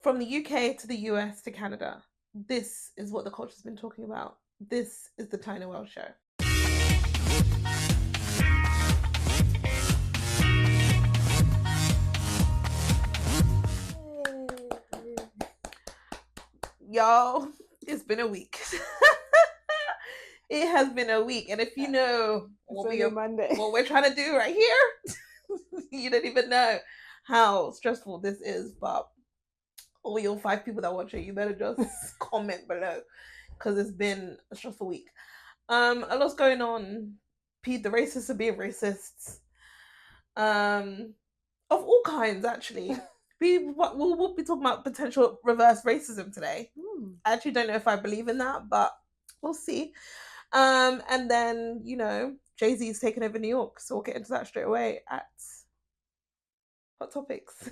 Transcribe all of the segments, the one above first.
From the UK to the US to Canada, this is what the culture's been talking about. This is the Tiye Noelle Show. Y'all, it's been a week. It has been a week, and if you know what we're trying to do right here, you don't even know how stressful this is. But all your 5 people that watch it, you better just comment below because it's been a stressful week. A lot's going on. The racists are being racists. Of all kinds, actually. We'll be talking about potential reverse racism today. I actually don't know if I believe in that, but we'll see. And then, Jay-Z's taken over New York, so we'll get into that straight away at Hot Topics.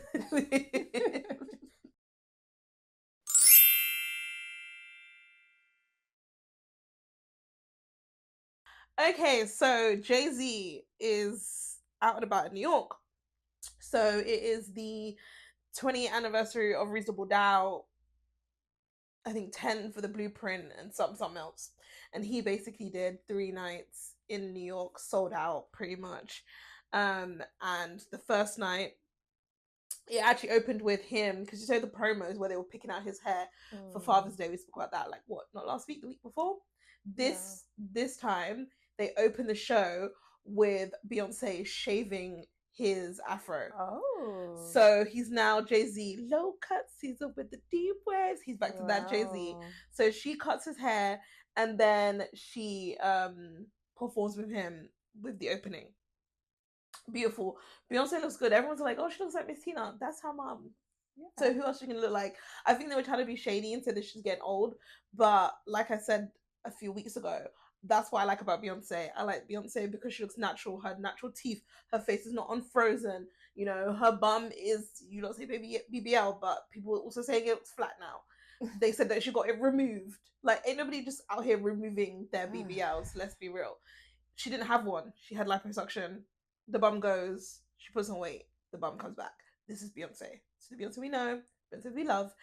Okay, so Jay-Z is out and about in New York. So it is the 20th anniversary of Reasonable Doubt. I think 10 for the Blueprint and something else. And he basically did 3 nights in New York, sold out pretty much. And the first night, it actually opened with him, because you know the promos where they were picking out his hair for Father's Day. We spoke about that, like, what, not last week, the week before? This time, they opened the show with Beyonce shaving his afro. Oh. So he's now Jay-Z, low cuts, he's up with the deep waves. He's back to that Jay-Z. So she cuts his hair, and then she performs with him with the opening. Beautiful. Beyonce looks good. Everyone's like, oh, she looks like Miss Tina. That's her mom. Yeah. So who else she can look like? I think they were trying to be shady and said that she's getting old. But like I said a few weeks ago, that's what I like about Beyonce. I like Beyonce because she looks natural. Her natural teeth. Her face is not unfrozen. Her bum is, you don't say baby BBL, but people are also saying it's flat now. They said that she got it removed. Like, ain't nobody just out here removing their BBLs. Let's be real. She didn't have one. She had liposuction. The bum goes, she puts on weight, the bum comes back. This is Beyonce. It's the Beyonce we know, Beyonce we love.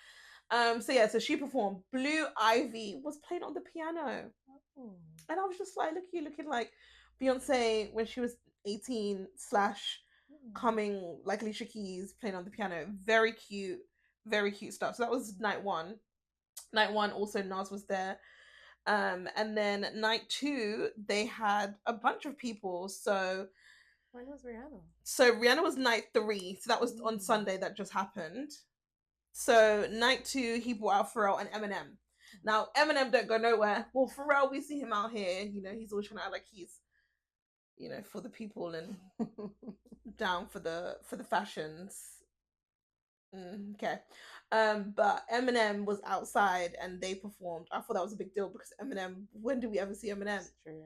So she performed. Blue Ivy was playing on the piano. Oh. And I was just like, look at you looking like Beyonce when she was 18 / coming like Alicia Keys, playing on the piano. Very cute stuff. So that was night 1. Night 1, also Nas was there. And then night 2, they had a bunch of people. So when was Rihanna? So Rihanna was night 3. So that was on Sunday that just happened. So night 2, he brought out Pharrell and Eminem. Now, Eminem don't go nowhere. Well, Pharrell, we see him out here. He's always trying to act like he's, for the people and down for the fashions. Okay. But Eminem was outside and they performed. I thought that was a big deal because Eminem, when do we ever see Eminem? That's true.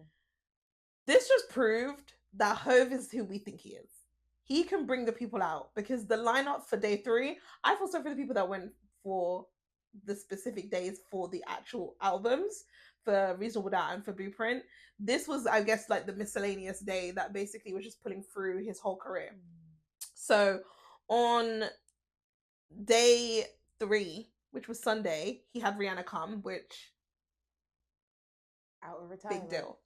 This just proved that Hove is who we think he is. He can bring the people out because the lineup for day 3, I feel so for the people that went for the specific days for the actual albums for Reasonable Doubt and for Blueprint. This was, I guess, like the miscellaneous day that basically was just pulling through his whole career. So on day 3, which was Sunday, he had Rihanna come, which out of retirement. Big deal.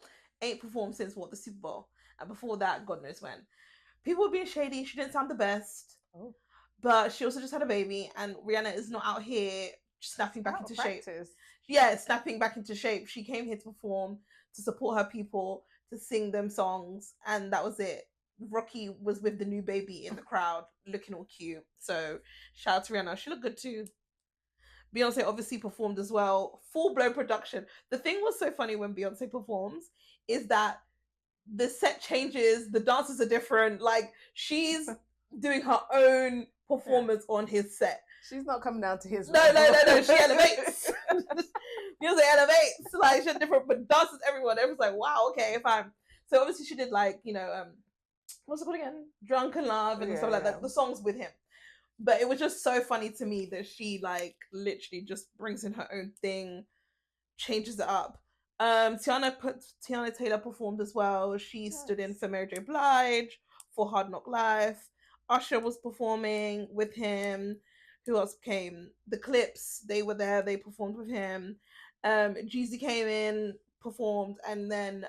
Ain't performed since the Super Bowl. And before that, God knows when. People were being shady. She didn't sound the best. Oh. But she also just had a baby. And Rihanna is not out here snapping back into shape. Yeah, snapping back into shape. She came here to perform, to support her people, to sing them songs. And that was it. Rocky was with the new baby in the crowd, looking all cute. So shout out to Rihanna. She looked good too. Beyonce obviously performed as well. Full-blown production. The thing was so funny when Beyonce performs is that the set changes, the dancers are different. Like, she's doing her own performance on his set. She's not coming down to his. No. She elevates. Beyonce elevates. Like, she had different, but dances everyone. Everyone's like, wow, okay, fine. So obviously she did like, what's it called again? Drunk in Love and stuff like that. The songs with him. But it was just so funny to me that she like literally just brings in her own thing, changes it up. Tiana Taylor performed as well. She stood in for Mary J. Blige for Hard Knock Life. Usher was performing with him. Who else came? The Clips, they were there, they performed with him. Jeezy came in, performed, and then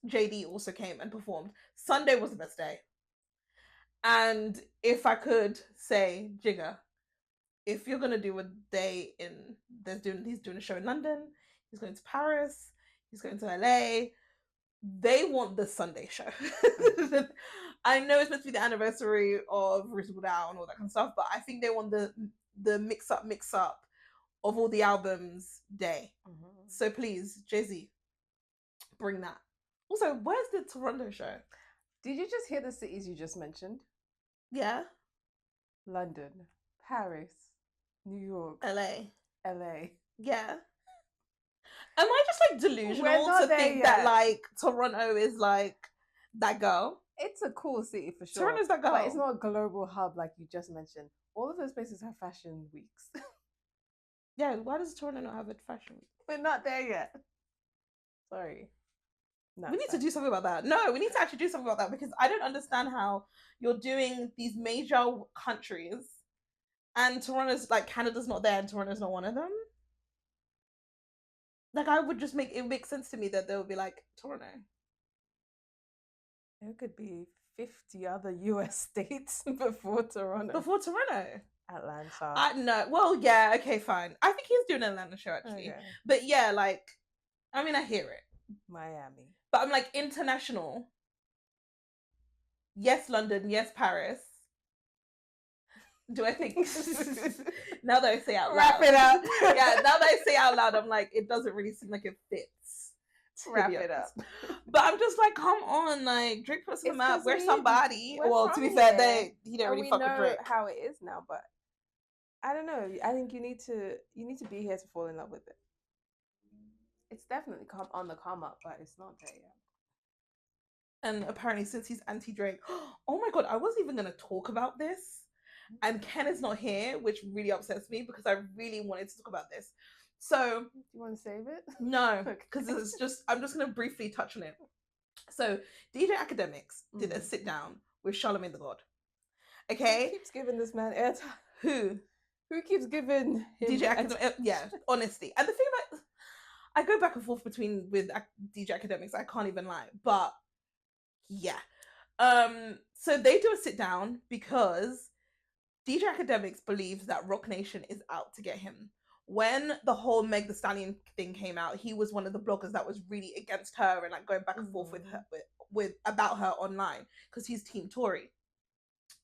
JD also came and performed. Sunday was the best day. And if I could say, Jigger, if you're gonna do a day in, he's doing a show in London, he's going to Paris, he's going to LA. They want the Sunday show. I know it's meant to be the anniversary of Reasonable Doubt and all that kind of stuff, but I think they want the mix up of all the albums day. Mm-hmm. So please, Jay-Z, bring that. Also, where's the Toronto show? Did you just hear the cities you just mentioned? Yeah. London, Paris, New York, LA. Yeah. Am I just like delusional to think that like Toronto is like that girl? It's a cool city for sure. Toronto's that girl. But it's not a global hub like you just mentioned. All of those places have fashion weeks. Yeah, why does Toronto not have a fashion week? We're not there yet. Sorry. We need to do something about that. No, we need to actually do something about that because I don't understand how you're doing these major countries and Toronto's like Canada's not there and Toronto's not one of them. Like I would just make it make sense to me that there would be like Toronto. There could be 50 other US states before Toronto. Atlanta. No. Well, yeah, okay, fine. I think he's doing an Atlanta show actually. Okay. But yeah, like I mean I hear it. Miami. But I'm like international. Yes, London, yes, Paris. Do I think now that I say out loud? Wrap it up. Yeah, now that I say out loud, I'm like, it doesn't really seem like it fits. Wrap it up. But I'm just like, come on, like Drake puts him out. We're somebody. Well, to be fair, he didn't really fuck with Drake. How it is now, but I don't know. I think you need to be here to fall in love with it. It's definitely on the come up, but it's not there yet. And apparently, since he's anti-Drake, oh my god, I wasn't even gonna talk about this. And Ken is not here, which really upsets me because I really wanted to talk about this. So, do you want to save it? No, because it's just I'm just gonna briefly touch on it. So, DJ Academics did a sit down with Charlamagne the God. Okay, who keeps giving this man airtime? Who keeps giving him DJ Academics? Yeah, honestly. And the thing about I go back and forth with DJ Academics. I can't even lie, but yeah. So they do a sit down because DJ Academics believes that Roc Nation is out to get him. When the whole Meg Thee Stallion thing came out, he was one of the bloggers that was really against her and like going back and forth with her with about her online because he's Team Tory.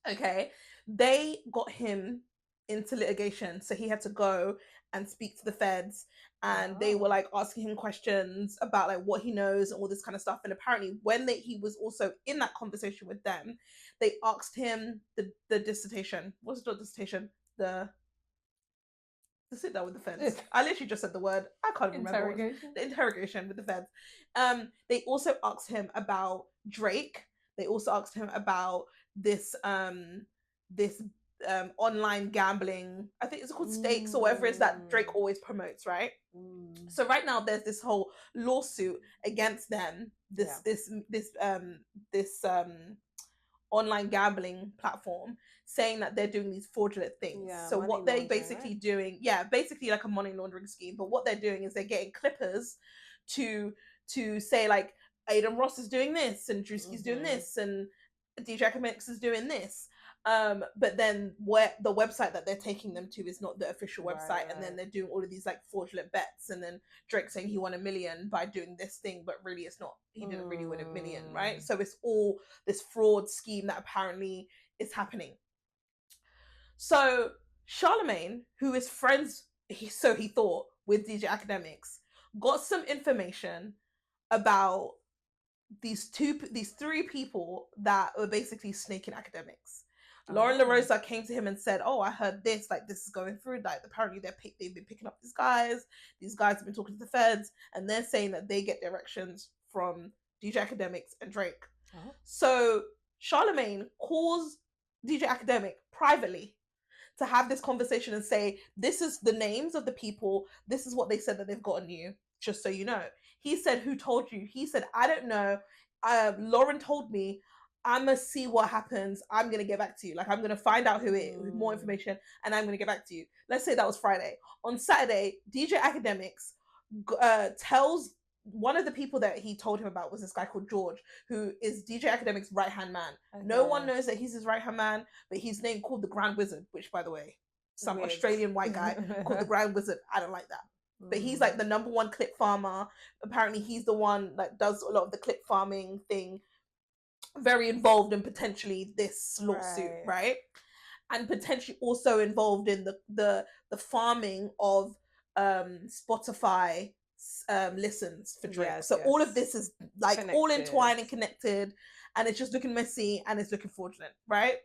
Okay, they got him into litigation, so he had to go and speak to the feds, and they were like asking him questions about like what he knows and all this kind of stuff. And apparently, when he was also in that conversation with them, they asked him the dissertation. What's the dissertation? The sit down with the feds. I literally just said the word. I can't even remember. The interrogation with the feds. They also asked him about Drake. They also asked him about this online gambling. I think it's called Stakes or whatever it is that Drake always promotes, right? So right now there's this whole lawsuit against them. This online gambling platform saying that they're doing these fraudulent things. Yeah, so what they're basically doing, basically like a money laundering scheme. But what they're doing is they're getting clippers to say like Aiden Ross is doing this and Drewski's doing this and DJ Academics is doing this. But then where the website that they're taking them to is not the official website, right. And then they're doing all of these like fraudulent bets, and then Drake saying he won $1 million by doing this thing, but really it's not. He didn't really win $1 million, right? So it's all this fraud scheme that apparently is happening. So Charlamagne, who is friends, he thought with DJ Academics, got some information about these three people that were basically snaking Academics. Lauren LaRosa came to him and said, "Oh, I heard this. Like, this is going through. Like, apparently they've been picking up these guys. These guys have been talking to the feds, and they're saying that they get directions from DJ Academics and Drake." Oh. So Charlamagne calls DJ Academic privately to have this conversation and say, "This is the names of the people. This is what they said that they've gotten you. Just so you know." He said, "Who told you?" He said, "I don't know. Lauren told me. I'm gonna see what happens. I'm gonna get back to you. Like, I'm gonna find out more information, and I'm gonna get back to you. Let's say that was Friday. On Saturday, DJ Academics tells one of the people that he told him about was this guy called George, who is DJ Academic's right hand man. Okay. No one knows that he's his right hand man, but he's named called the Grand Wizard, which, by the way, some weird Australian white guy called the Grand Wizard. I don't like that. But he's like the number one clip farmer. Apparently, he's the one that does a lot of the clip farming thing. Very involved in potentially this lawsuit, right? And potentially also involved in the farming of Spotify listens for Drake. So all of this is like connected, all entwined and connected, and it's just looking messy and it's looking fraudulent, right?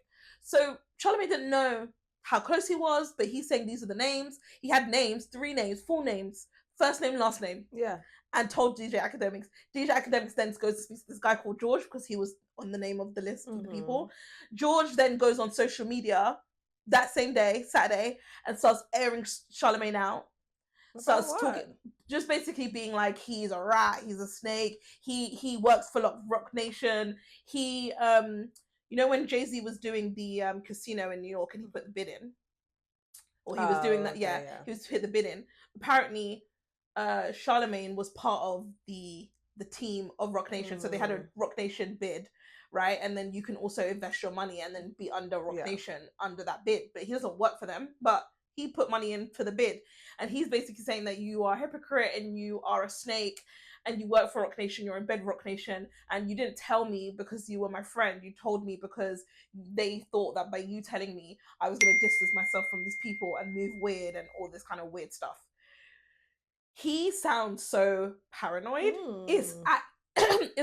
So Charlamagne didn't know how close he was, but he's saying these are the names. He had names, 3 names, 4 names, first name, last name. Yeah. And told DJ Academics. DJ Academics then goes to speak to this guy called George because he was on the name of the list of the people. George then goes on social media that same day, Saturday, and starts airing Charlamagne out. Starts talking, just basically being like, he's a rat, he's a snake, he works for Rock Nation. He you know when Jay-Z was doing the casino in New York and he put the bid in, or he was doing that, he was hit the bid in. Apparently, Charlamagne was part of the team of Rock Nation, so they had a Rock Nation bid, right? And then you can also invest your money and then be under Rock Nation under that bid. But he doesn't work for them, but he put money in for the bid, and he's basically saying that you are a hypocrite and you are a snake and you work for Rock Nation, you're in bed Rock Nation, and you didn't tell me because you were my friend. You told me because they thought that by you telling me, I was going to distance myself from these people and move weird and all this kind of weird stuff. He sounds so paranoid. It's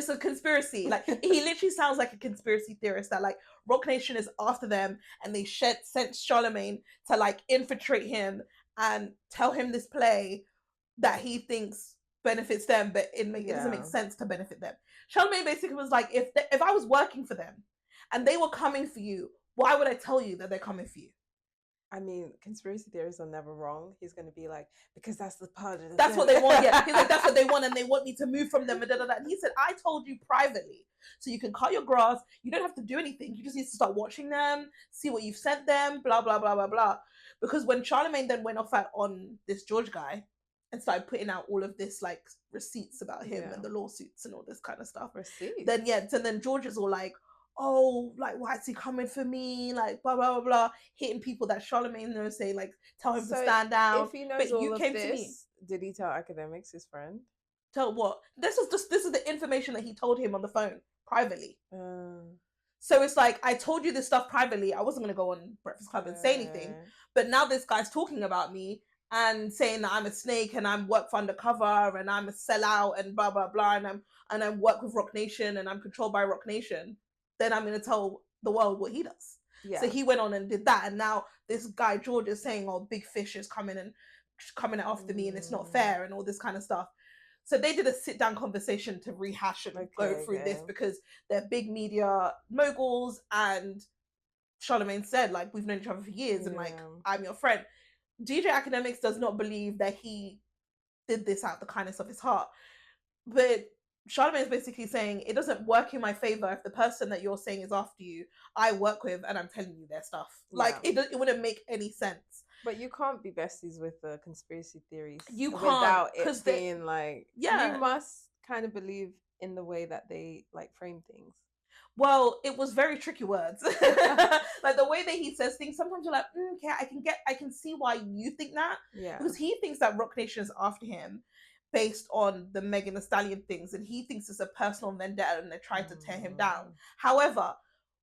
a conspiracy. Like, he literally sounds like a conspiracy theorist that like Rock Nation is after them and they sent Charlamagne to like infiltrate him and tell him this play that he thinks benefits them, but it doesn't make sense to benefit them. Charlamagne basically was like, if I was working for them and they were coming for you, why would I tell you that they're coming for you? I mean, conspiracy theories are never wrong. He's going to be like, because that's the part of the That's what they want. Yeah, he's like, that's what they want, and they want me to move from them. And he said, I told you privately, so you can cut your grass. You don't have to do anything. You just need to start watching them, see what you've sent them, blah blah blah blah blah. Because when Charlamagne then went off on this George guy and started putting out all of this like receipts about him and the lawsuits and all this kind of stuff, then George is all like, oh, like, why is he coming for me? Like, blah, blah, blah, blah, hitting people that Charlamagne knows, say, like, tell him to stand down. If he knows all of this, did he tell Academics, his friend? Tell what? This is the information that he told him on the phone, privately. So it's like, I told you this stuff privately. I wasn't going to go on Breakfast Club and say anything. But now this guy's talking about me and saying that I'm a snake and I'm work for undercover and I'm a sellout and blah, blah, blah. And I work with Rock Nation and I'm controlled by Rock Nation. Then I'm going to tell the world what he does. Yeah. So he went on and did that. And now this guy, George, is saying, oh, big fish is coming after me and it's not fair and all this kind of stuff. So they did a sit-down conversation to rehash and go through this because they're big media moguls, and Charlamagne said, like, we've known each other for years and, like, I'm your friend. DJ Academics does not believe that he did this out of the kindness of his heart. But Charlamagne is basically saying it doesn't work in my favor if the person that you're saying is after you, I work with, and I'm telling you their stuff. Like, it wouldn't make any sense. But you can't be besties with the conspiracy theories. You can't, without it being like, you must kind of believe in the way that they like frame things. Well, it was very tricky words. Like the way that he says things, sometimes you're like, okay, I can see why you think that. Yeah. Because he thinks that Rock Nation is after him based on the Megan Thee Stallion things, and he thinks it's a personal vendetta and they're trying to tear him down. However,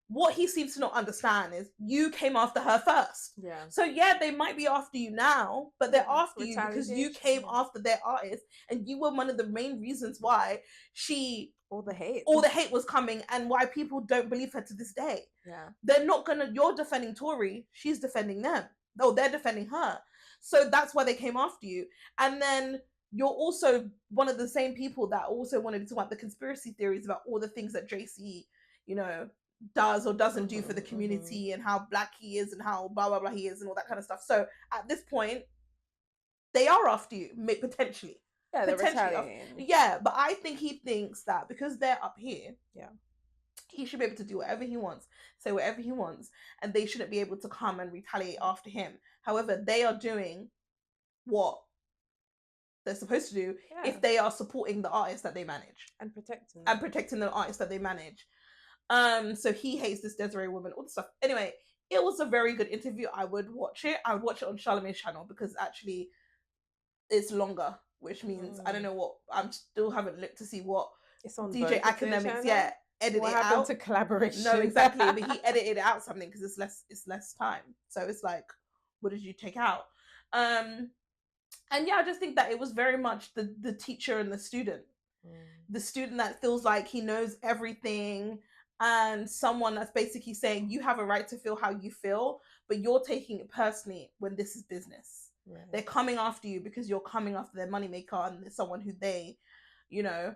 what he seems to not understand is you came after her first. Yeah. So yeah, they might be after you now, but they're after you because you came after their artist, and you were one of the main reasons why all the hate was coming, and why people don't believe her to this day. Yeah. They're not gonna. You're defending Tory, she's defending them. No, they're defending her. So that's why they came after you. And then you're also one of the same people that also wanted to talk about the conspiracy theories about all the things that JC, does or doesn't do for the community, and how black he is and how blah blah blah he is and all that kind of stuff. So at this point, they are after you, potentially. Yeah, they're retaliating. Yeah, but I think he thinks that because they're up here, He should be able to do whatever he wants, say whatever he wants, and they shouldn't be able to come and retaliate after him. However, they are doing what they're supposed to do if they are supporting the artists that they manage and protecting the artists that they manage. So he hates this Desiree woman, all the stuff. Anyway, it was a very good interview. I would watch it. I would watch it on Charlamagne's channel because actually it's longer, which means I don't know what. I'm still haven't looked to see what it's on DJ Academics. Yeah, edited what it happened out to collaboration. No, exactly. But he edited out something because it's less time. So it's like, what did you take out? And yeah, I just think that it was very much the teacher and the student. The student that feels like he knows everything, and someone that's basically saying you have a right to feel how you feel, but you're taking it personally when this is business. Right. They're coming after you because you're coming after their moneymaker and someone who they,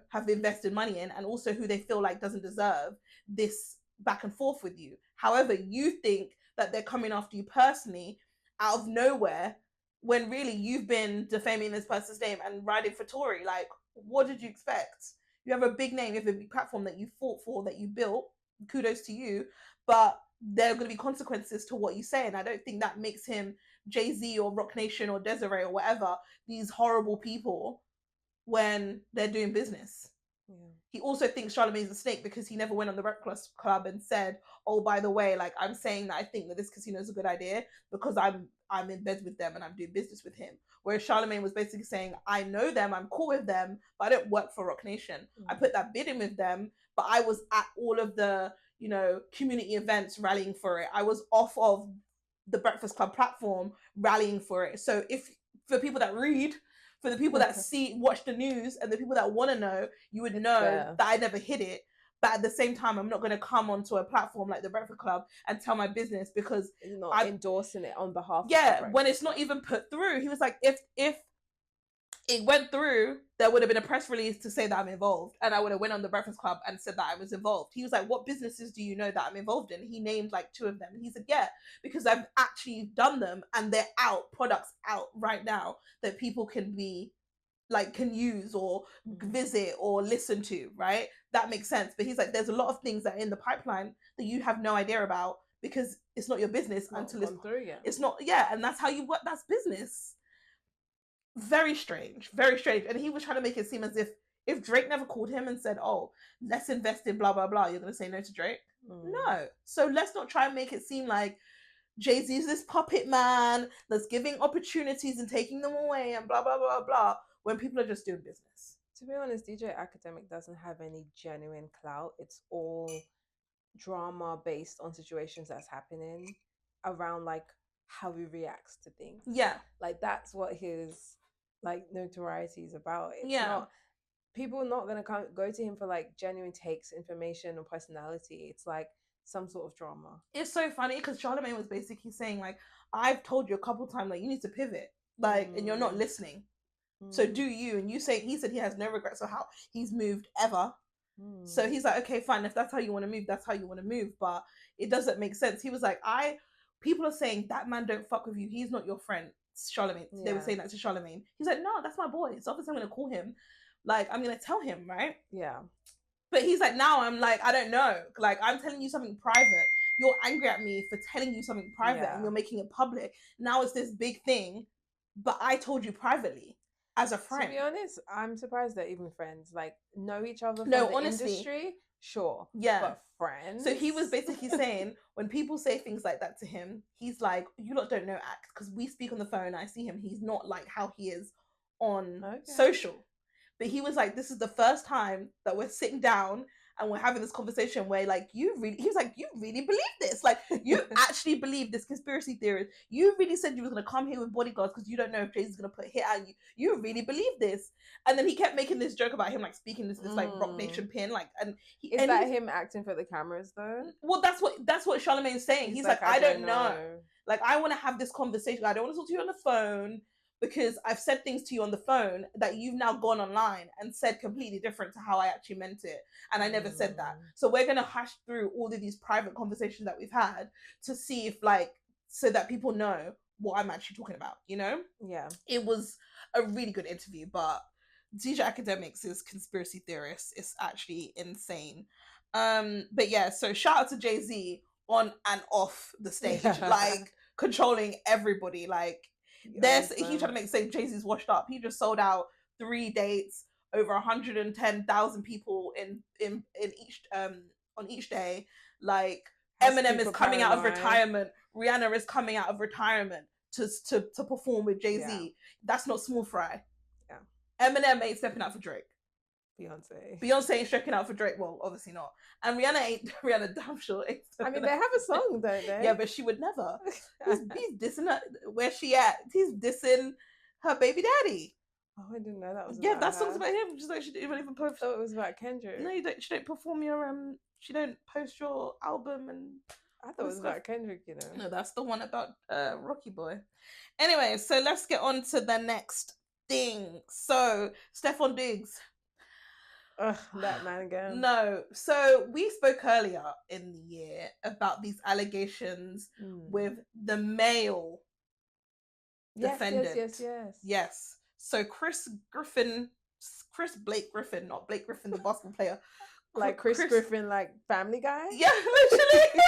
have invested money in, and also who they feel like doesn't deserve this back and forth with you. However, you think that they're coming after you personally out of nowhere, when really you've been defaming this person's name and riding for Tory. Like, what did you expect? You have a big name, you have a big platform that you fought for, that you built. Kudos to you. But there are going to be consequences to what you say. And I don't think that makes him Jay-Z or Rock Nation or Desiree or whatever, these horrible people, when they're doing business. Yeah. He also thinks Charlamagne's a snake because he never went on the Breakfast Club and said, oh, by the way, like, I'm saying that I think that this casino is a good idea because I'm in bed with them and I'm doing business with him. Whereas Charlamagne was basically saying, I know them, I'm cool with them, but I don't work for Rock Nation. I put that bid in with them, but I was at all of the, community events rallying for it. I was off of the Breakfast Club platform rallying for it. So for people that read, for the people that watch the news, and the people that want to know, you would know that I never hid it. But at the same time, I'm not going to come onto a platform like the Breakfast Club and tell my business because you're not endorsing it on behalf of the when it's not even put through. He was like, if it went through, there would have been a press release to say that I'm involved, and I would have went on the Breakfast Club and said that I was involved. He was like, what businesses do you know that I'm involved in? He named like 2 of them, and he said, yeah, because I've actually done them, and they're products out right now that people can use or visit or listen to, right? That makes sense. But he's like, there's a lot of things that are in the pipeline that you have no idea about because it's not your business until it's through yet. It's not, and that's how you work. That's business. Very strange, very strange. And he was trying to make it seem as if Drake never called him and said, oh, let's invest in blah, blah, blah, you're going to say no to Drake? No. So let's not try and make it seem like Jay-Z's this puppet man that's giving opportunities and taking them away and blah, blah, blah, blah, when people are just doing business. To be honest, DJ Academic doesn't have any genuine clout. It's all drama based on situations that's happening around like how he reacts to things. Yeah. Like that's what his notoriety is about. It's not, people are not going to go to him for like genuine takes, information, or personality. It's like some sort of drama. It's so funny because Charlamagne was basically saying like, I've told you a couple times like you need to pivot, like, and you're not listening. So do you? And he said he has no regrets of how he's moved ever. So he's like, okay, fine. If that's how you want to move, that's how you want to move. But it doesn't make sense. He was like, people are saying that man don't fuck with you. He's not your friend, Charlamagne. Yeah. They were saying that to Charlamagne. He's like, no, that's my boy. So obviously I'm going to call him. Like, I'm going to tell him, right? Yeah. But he's like, now I'm like, I don't know. Like, I'm telling you something private. You're angry at me for telling you something private and you're making it public. Now it's this big thing, but I told you privately. As a friend. To be honest, I'm surprised that even friends know each other from the industry. Sure. Yeah. But friends. So he was basically saying when people say things like that to him, he's like, you lot don't know act because we speak on the phone. I see him. He's not like how he is on social. But he was like, this is the first time that we're sitting down and we're having this conversation where he was like, you really believe this? Like, you actually believe this conspiracy theory. You really said you was going to come here with bodyguards because you don't know if Jay-Z's going to put a hit at you. You really believe this? And then he kept making this joke about him, like, speaking this like, Rock Nation pin. Like, and Is that him acting for the cameras, though? Well, that's what Charlamagne's saying. He's like, I don't know. Like, I want to have this conversation. I don't want to talk to you on the phone, because I've said things to you on the phone that you've now gone online and said completely different to how I actually meant it. And I never said that. So we're going to hash through all of these private conversations that we've had to see if so that people know what I'm actually talking about, Yeah. It was a really good interview, but DJ Academics is conspiracy theorist. It's actually insane. But yeah, so shout out to Jay-Z on and off the stage, like controlling everybody. Like there's he trying to say Jay-Z's washed up. He just sold out 3 dates, over 110,000 people in each on each day. Like Eminem is coming out of retirement. Rihanna is coming out of retirement to perform with Jay-Z. Yeah. That's not small fry. Yeah. Eminem ain't stepping out for Drake. Beyonce ain't stepping out for Drake. Well, obviously not. And Rihanna damn sure ain't. I mean, they have a song, don't they? Yeah, but she would never. He's dissing her. Where she at? He's dissing her baby daddy. Oh, I didn't know that was. Yeah, that song's about him. Just like she didn't even post. I thought it was about Kendrick. No, she don't perform your She don't post your album and. I thought it was about Kendrick, you know. No, that's the one about Rocky Boy. Anyway, so let's get on to the next thing. So Stefon Diggs. Ugh, that man again. No. So we spoke earlier in the year about these allegations with the male defendant. Yes. So Chris Blake Griffin, not Blake Griffin, the basketball player. Like Chris Griffin, like Family Guy? Yeah, literally.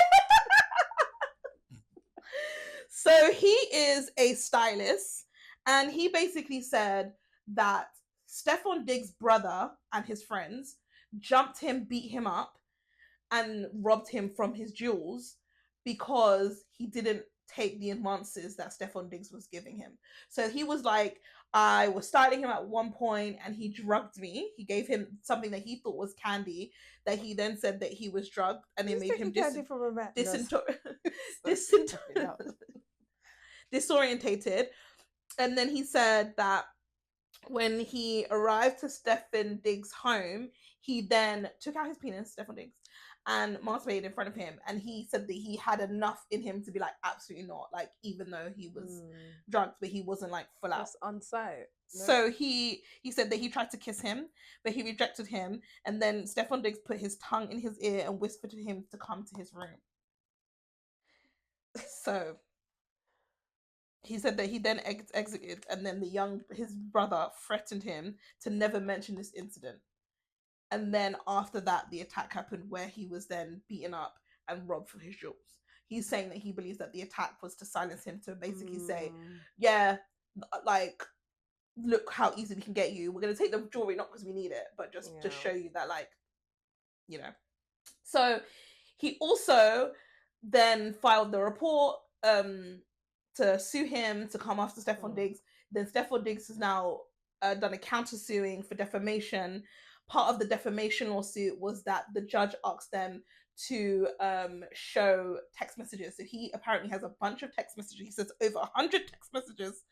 So he is a stylist, and he basically said that Stefon Diggs' brother and his friends jumped him, beat him up, and robbed him from his jewels because he didn't take the advances that Stefon Diggs was giving him. So he was like, I was styling him at one point and he drugged me. He gave him something that he thought was candy that he then said that he was drugged, and it made him disorientated. And then he said that when he arrived to Stefon Diggs' home, he then took out his penis, Stefon Diggs, and masturbated in front of him. And he said that he had enough in him to be like, absolutely not. Like, even though he was drugged, but he wasn't like full out. On site. No. So he said that he tried to kiss him, but he rejected him. And then Stefon Diggs put his tongue in his ear and whispered to him to come to his room. So he said that he then exited, and then his brother threatened him to never mention this incident. And then after that, the attack happened where he was then beaten up and robbed for his jewels. He's saying that he believes that the attack was to silence him, to basically say, yeah, like, look how easy we can get you. We're going to take the jewelry, not because we need it, but just to show you that, like, you know. So he also then filed the report to sue him, to come after Stefon Diggs. Then Stefon Diggs has now done a counter-suing for defamation. Part of the defamation lawsuit was that the judge asked them to show text messages. So he apparently has a bunch of text messages. He says over 100 text messages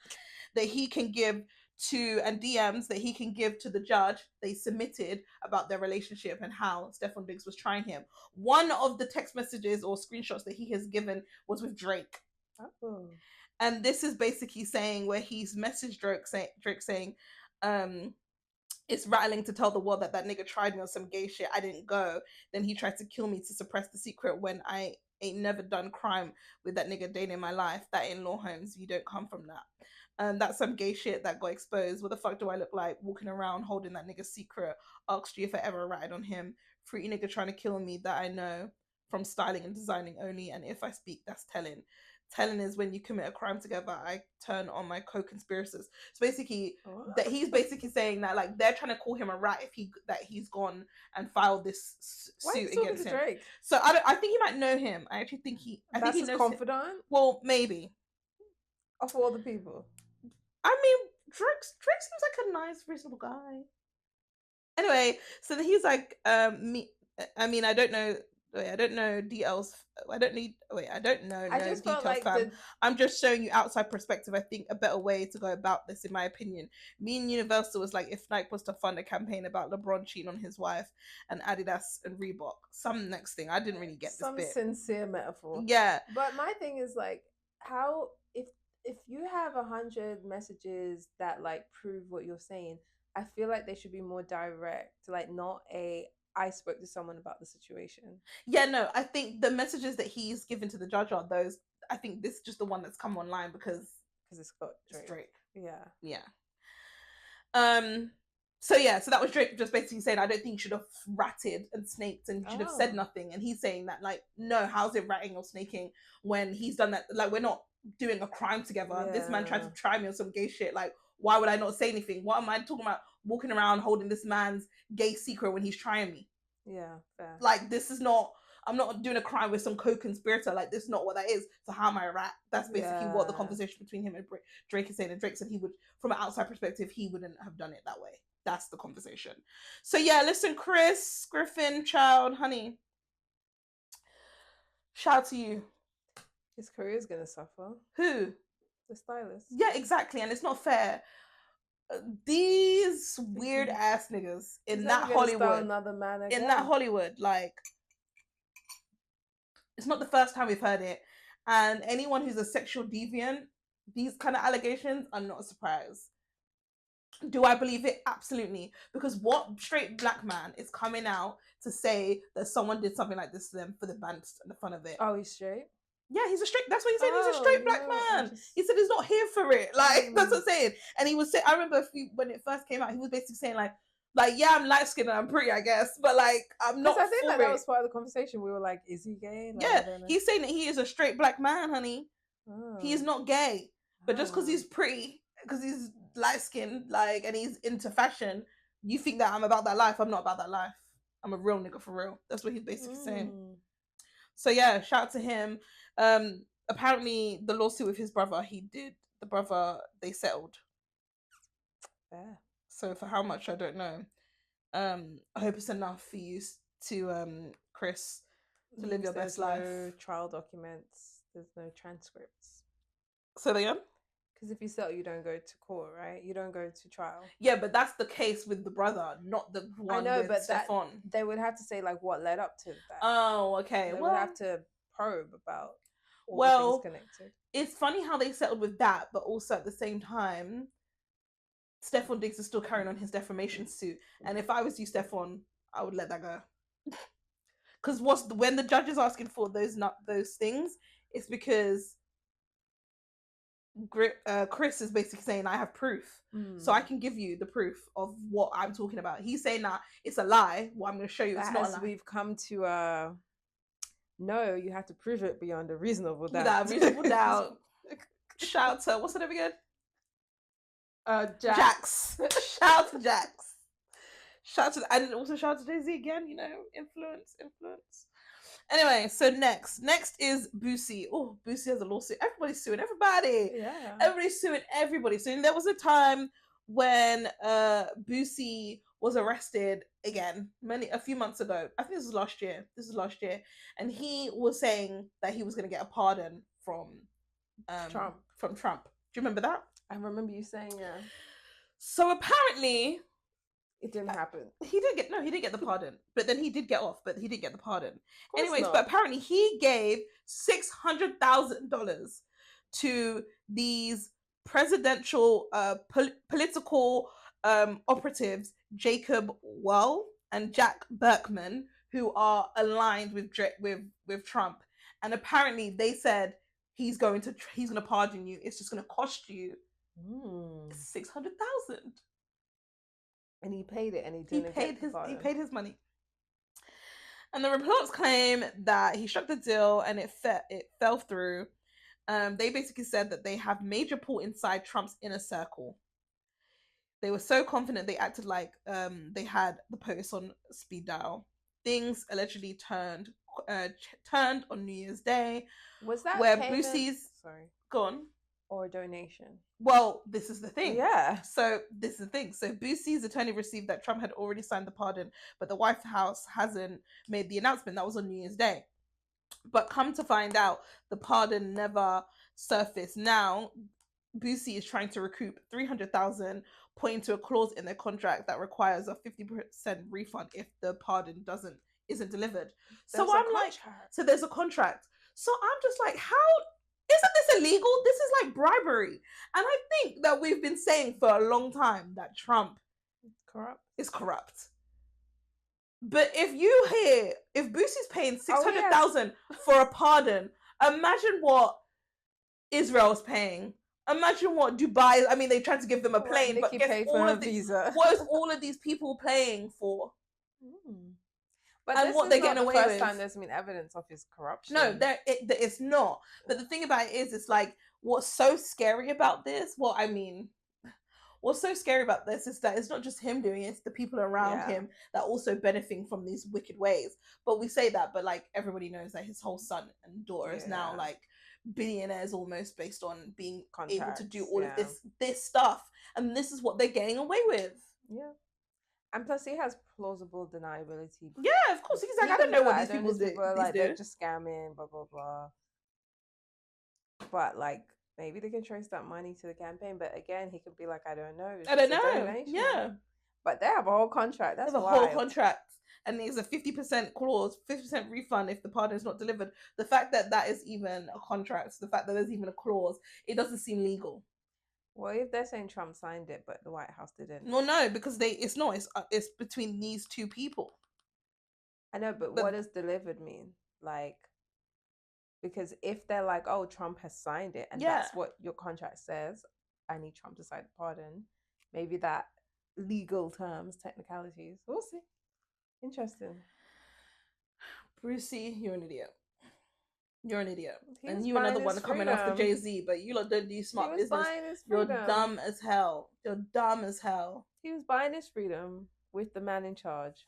that he can give to, and DMs that he can give to the judge they submitted about their relationship and how Stefon Diggs was trying him. One of the text messages or screenshots that he has given was with Drake. Oh. And this is basically saying where he's messaged Drake saying, it's rattling to tell the world that nigga tried me on some gay shit. I didn't go. Then he tried to kill me to suppress the secret when I ain't never done crime with that nigga day in my life. That in law homes, you don't come from that. That's some gay shit that got exposed. What the fuck do I look like walking around holding that nigga's secret? Asked you if I ever ratted on him. Fruity nigga trying to kill me that I know from styling and designing only. And if I speak, that's telling. Telling is when you commit a crime together, I turn on my co-conspirators. So basically, that he's basically saying that like they're trying to call him a rat if he's gone and filed this suit against him. Drake? So I think he might know him. I actually think he. I think he knows confidant. Him. Well, maybe. Of all the people, I mean, Drake seems like a nice, reasonable guy. Anyway, so then he's like, me. I mean, I don't know. Wait, I don't know DL's. I don't know. I just felt like I'm just showing you outside perspective. I think a better way to go about this, in my opinion. Me and Universal was like, if Nike was to fund a campaign about LeBron cheating on his wife and Adidas and Reebok. Some next thing. I didn't really get this bit. Some sincere metaphor. Yeah. But my thing is like, how if you have 100 messages that like prove what you're saying, I feel like they should be more direct. Like not I spoke to someone about the situation. Yeah, no, I think the messages that he's given to the judge are those. I think this is just the one that's come online because it's got Drake. Drake. Yeah. Yeah. So yeah, so that was Drake just basically saying, I don't think you should have ratted and snaked and you should have said nothing. And he's saying that, like, no, how's it ratting or snaking when he's done that? Like, we're not doing a crime together. Yeah. This man tried to try me on some gay shit. Like, why would I not say anything? What am I talking about? Walking around holding this man's gay secret when he's trying me. Yeah, fair. Like, this is not, I'm not doing a crime with some co-conspirator. Like, this is not what that is. So how am I a rat? That's basically what the conversation between him and Drake is saying. And Drake said he would, from an outside perspective, he wouldn't have done it that way. That's the conversation. So yeah, listen, Chris, Griffin, child, honey. Shout out to you. His career is going to suffer. Who? The stylist. Yeah, exactly. And it's not fair. These weird ass niggas in that Hollywood. Another man again. In that Hollywood, like, it's not the first time we've heard it. And anyone who's a sexual deviant, these kind of allegations are not a surprise. Do I believe it? Absolutely. Because what straight black man is coming out to say that someone did something like this to them for the band and the fun of it? Oh, he's straight? Yeah, he's a straight, that's what he said, he's a straight black man. He said he's not here for it. Like, that's what I'm saying. And he was saying, I remember when it first came out, he was basically saying like, yeah, I'm light skinned and I'm pretty, I guess, but like, I'm not. I think that was part of the conversation. We were like, is he gay? Like, yeah, he's saying that he is a straight black man, honey. He is not gay. But just because he's pretty, because he's light skinned, like, and he's into fashion, you think that I'm about that life. I'm not about that life. I'm a real nigga for real. That's what he's basically saying. So yeah, shout out to him. Apparently the lawsuit with his brother, they settled. Yeah. So for how much, I don't know. I hope it's enough for you to Chris, to live your best life. No trial documents, there's no transcripts. So they because if you settle, you don't go to court, right? You don't go to trial. Yeah, but that's the case with the brother, not the one I know, with but Stefon. They would have to say like what led up to that. Oh, okay. They would have to probe about all the things connected. It's funny how they settled with that, but also at the same time, Stefon Diggs is still carrying on his defamation suit. And if I was you, Stefon, I would let that go. Because when the judge is asking for those things, it's because Chris is basically saying, I have proof. So I can give you the proof of what I'm talking about. He's saying that it's a lie. Well, I'm going to show you it's not a lie. We've come to no, you have to prove it beyond a reasonable doubt. Without a reasonable doubt. Shout out to, what's her name again? Jax. Shout out to Jax. And also shout out to Jay-Z again, you know, influence. Anyway, so next is Boosie. Oh, Boosie has a lawsuit. Everybody's suing everybody. Yeah. Everybody's suing everybody. So there was a time when Boosie was arrested again a few months ago. I think this was last year. And he was saying that he was going to get a pardon from Trump. Do you remember that? I remember you saying, yeah. So apparently it didn't happen. He didn't get the pardon. But then he did get off, but he didn't get the pardon. Anyways, but apparently he gave $600,000 to these presidential political operatives, Jacob Well and Jack Berkman, who are aligned with Trump. And apparently they said he's going to pardon you. It's just going to cost you $600,000. And he paid it, and he paid his money. And the reports claim that he struck the deal and it fell through. They basically said that they have major pull inside Trump's inner circle. They were so confident they acted like they had the POTUS on speed dial. Things allegedly turned on New Year's Day. Was that where Boosie's gone? Or a donation? Well, this is the thing. Yeah. So this is the thing. So Boosie's attorney received that Trump had already signed the pardon, but the White House hasn't made the announcement. That was on New Year's Day. But come to find out, the pardon never surfaced. Now, Boosie is trying to recoup $300,000, pointing to a clause in their contract that requires a 50% refund if the pardon isn't delivered. So there's a contract. So I'm just like, how isn't this illegal? This is like bribery. And I think that we've been saying for a long time that Trump is corrupt. But if Boosie's paying $600,000 for a pardon, imagine what Israel's paying. Imagine what Dubai. I mean, they tried to give them a plane, Nikki but guess paid for all her of the, visa. what is all of these people paying for? But And this what is they're not getting the away first with. time there's been evidence of his corruption. No, it's not. But the thing about it is, it's like, what's so scary about this? Well, I mean, what's so scary about this is that it's not just him doing it, it's the people around him that are also benefiting from these wicked ways. But we say that, but like everybody knows that his whole son and daughter is now like billionaires almost, based on being able to do all of this stuff. And this is what they're getting away with. Yeah. And plus, he has plausible deniability. Yeah, of course. He's like, I don't know what these people do. Like, they're just scamming, blah, blah, blah. But, like, maybe they can trace that money to the campaign. But again, he could be like, I don't know. I don't know. Yeah. But they have a whole contract. That's wild. Whole contract. And there's a 50% clause, 50% refund if the pardon is not delivered. The fact that that is even a contract, the fact that there's even a clause, it doesn't seem legal. Well, if they're saying Trump signed it, but the White House didn't. Well, no, because it's not. It's between these two people. I know, but what does delivered mean? Like, because if they're like, oh, Trump has signed it, and that's what your contract says, I need Trump to sign the pardon. Maybe that legal terms, technicalities. We'll see. Interesting. Brucey, you're an idiot. You're an idiot. And you another one coming after Jay-Z, but you lot don't do smart business. You're dumb as hell. You're dumb as hell. He was buying his freedom with the man in charge.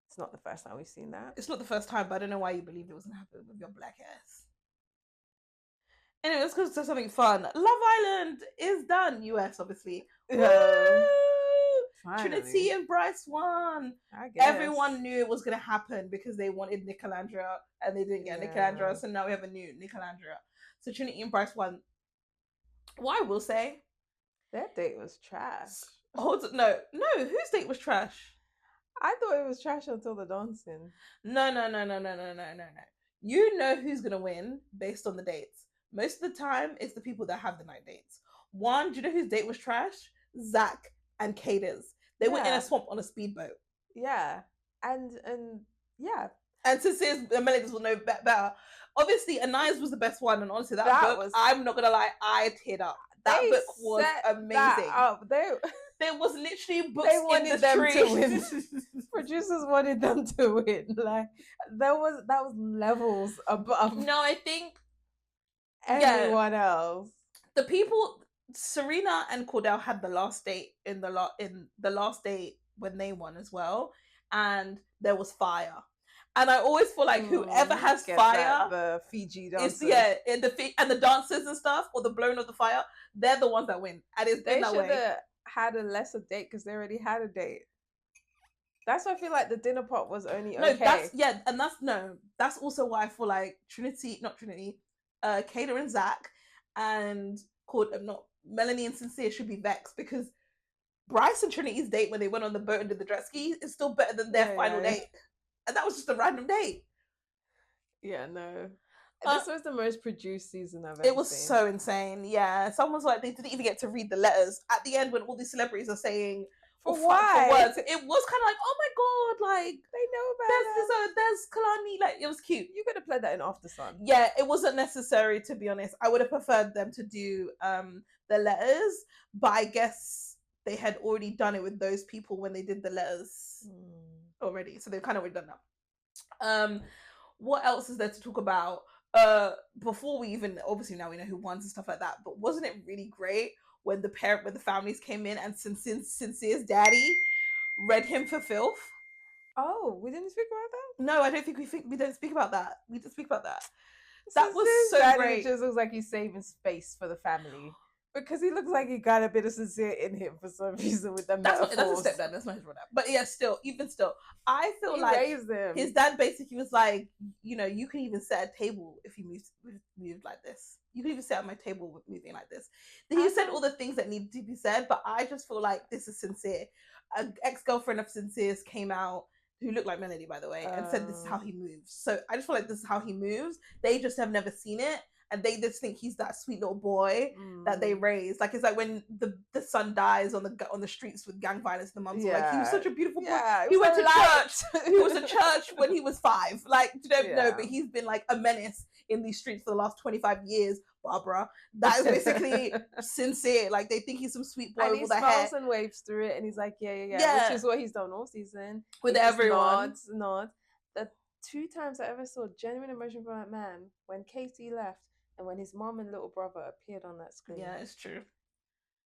It's not the first time we've seen that. It's not the first time, but I don't know why you believe it was going to happen with your black ass. Anyway, let's go to something fun. Love Island is done. US, obviously. Trinity and Bryce won. I guess. Everyone knew it was going to happen because they wanted Nicolandra and they didn't get Nicolandra. So now we have a new Nicolandra. So Trinity and Bryce won. What I will say, their date was trash. No, whose date was trash? I thought it was trash until the dancing. No. You know who's going to win based on the dates. Most of the time, it's the people that have the night dates. One, do you know whose date was trash? Zach and Kada's. They went in a swamp on a speedboat. Yeah. And yeah. And Sincere's Melodies will know better. Obviously, Anaya's was the best one, and honestly, that book, I'm not gonna lie, I teared up. That book was amazing. There was literally books in the them tree. To win. Producers wanted them to win. Like that was levels above. No, I think everyone else. The people, Serena and Cordell had the last date in the last date when they won as well, and there was fire. And I always feel like whoever has fire, the Fiji dancers, and the dancers and stuff, or the blowing of the fire, they're the ones that win. And it's they that should way. have had a lesser date because they already had a date. That's why I feel like the dinner pot was only okay. That's also why I feel like Kayla and Zach and Melanie and Sincere should be vexed because Bryce and Trinity's date when they went on the boat and did the jet ski is still better than their final date. And that was just a random date. Yeah, no. This was the most produced season I've ever seen. It was so insane. Yeah. Someone's like, they didn't even get to read the letters. At the end, when all these celebrities are saying for words, it was kind of like, oh my God, like, they know about there's Kalani. Like, it was cute. You could have played that in After Sun. Yeah, it wasn't necessary, to be honest. I would have preferred them to do the letters, but I guess they had already done it with those people when they did the letters already. So they've kind of already done that. What else is there to talk about? Before we even, obviously now we know who won and stuff like that, but wasn't it really great when the families came in and Sincere's daddy read him for filth? Oh, we didn't speak about that? No, I don't think we don't speak about that. We didn't speak about that. That was so great. It just looks like he's saving space for the family. Because he looks like he got a bit of Sincere in him for some reason with the metaphors. That's a stepdad. That's not his brother. But yeah, even still, I feel like his dad basically was like, you know, you can even set a table if you moved like this. You can even set at my table with moving like this. Then he said all the things that needed to be said, but I just feel like this is Sincere. An ex-girlfriend of Sincere's came out, who looked like Melody, by the way, and said this is how he moves. So I just feel like this is how he moves. They just have never seen it. and they just think he's that sweet little boy that they raised. Like, it's like when the son dies on the streets with gang violence, the mums are like, he was such a beautiful boy. He went to church. He was to church when he was 5. Like, you don't know, but he's been like a menace in these streets for the last 25 years, Barbara. That is basically Sincere. Like, they think he's some sweet boy and with all the hair. and waves through it, and he's like, yeah, which is what he's done all season with everyone. Nods. The 2 times I ever saw genuine emotion from that man, when Casey left and when his mom and little brother appeared on that screen. Yeah, it's true.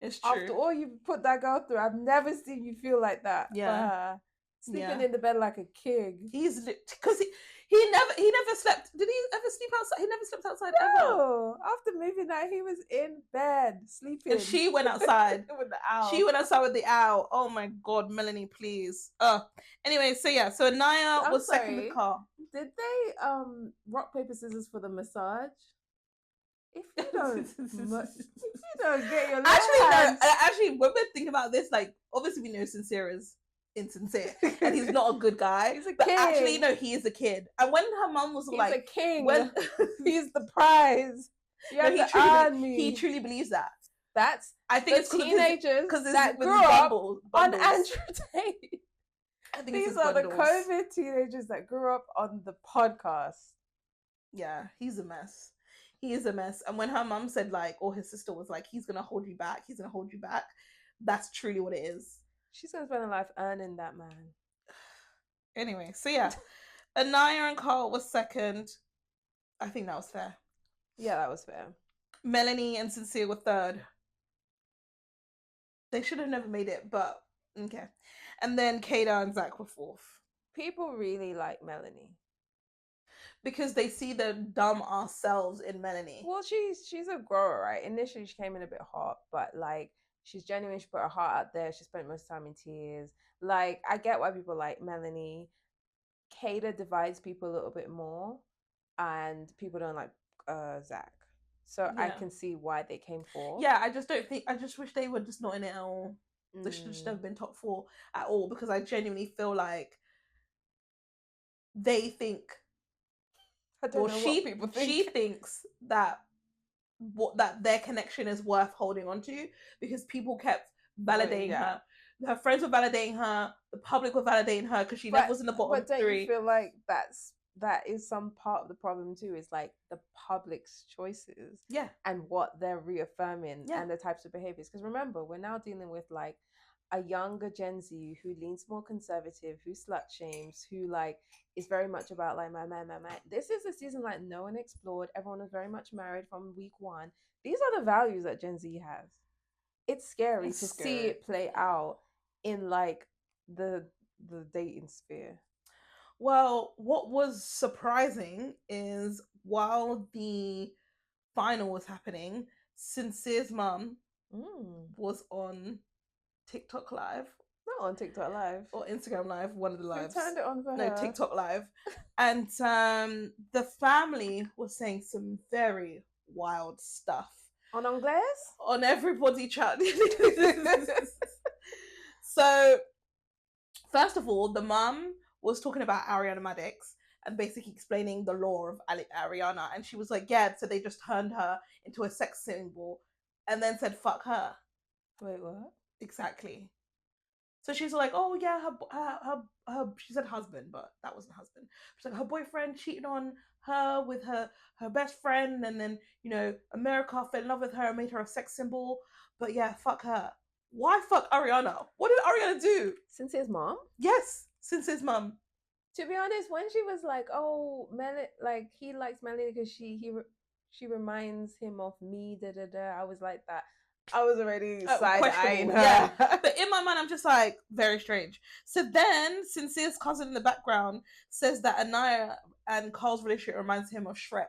It's true. After all you put that girl through, I've never seen you feel like that. Yeah. Sleeping in the bed like a king. He's because he never slept. Did he ever sleep outside? He never slept outside ever. After moving that, he was in bed sleeping. And she went outside with the owl. She went outside with the owl. Oh my god, Melanie, please. Anyway, so Anaya was second in the car. Did they rock paper scissors for the massage? If you don't, get your actually, when we're thinking about this, like, obviously we know Sincere is insincere and he's not a good guy. He's a but kid. Actually, no, he is a kid. And when her mum was he's like, a king. When he's the prize. He truly believes that. I think it's teenagers because that grew up on Andrew Tate. I think these are the COVID teenagers that grew up on the podcast. Yeah, he's a mess. He is a mess. And when her mum said, like, or his sister was like, he's gonna hold you back, that's truly what it is. She's gonna spend her life earning that man. Anyway, so yeah, Anaya and Carl was second. I think that was fair. Yeah, that was fair. Melanie and Sincere were third. They should have never made it, but okay. And then Kada and Zach were fourth. People really like Melanie. Because they see the dumb ourselves in Melanie. Well, she's a grower, right? Initially, she came in a bit hot, but like, she's genuine. She put her heart out there. She spent most time in tears. Like, I get why people like Melanie. Kada divides people a little bit more, and people don't like Zach. So I can see why they came fourth. Yeah, I just wish they were just not in it at all. They should just have been top 4 at all, because I genuinely feel like they think. She thinks that that their connection is worth holding on to, because people kept validating her. Her friends were validating her. The public were validating her because she never was in the bottom 3. But don't you feel like that is some part of the problem too? Is like the public's choices, and what they're reaffirming, and the types of behaviors. Because remember, we're now dealing with like a younger Gen Z who leans more conservative, who slut shames, who like is very much about like my man. This is a season like no one explored. Everyone was very much married from week 1. These are the values that Gen Z has. It's scary to see it play out in like the dating sphere. Well, what was surprising is while the final was happening, Sincere's mum was on TikTok Live. Not on TikTok Live. Or Instagram Live, one of the lives. Who turned it on for her? No, TikTok Live. And the family was saying some very wild stuff. On Anglais? On everybody chat. So, first of all, the mum was talking about Ariana Madix and basically explaining the law of Ariana. And she was like, yeah, so they just turned her into a sex symbol and then said, fuck her. Wait, what? Exactly. So she's like, oh yeah, her she said husband, but that wasn't husband. She's like, her boyfriend cheated on her with her best friend, and then, you know, America fell in love with her and made her a sex symbol. But yeah, fuck her. Why fuck Ariana? What did Ariana do? Sincere's mom? Yes, Sincere's mom. To be honest, when she was like, oh, like he likes Melanie because she reminds him of me, I was like that. I was already side-eyeing her. Yeah. But in my mind, I'm just like, very strange. So then, Sincere's cousin in the background says that Anaya and Carl's relationship reminds him of Shrek.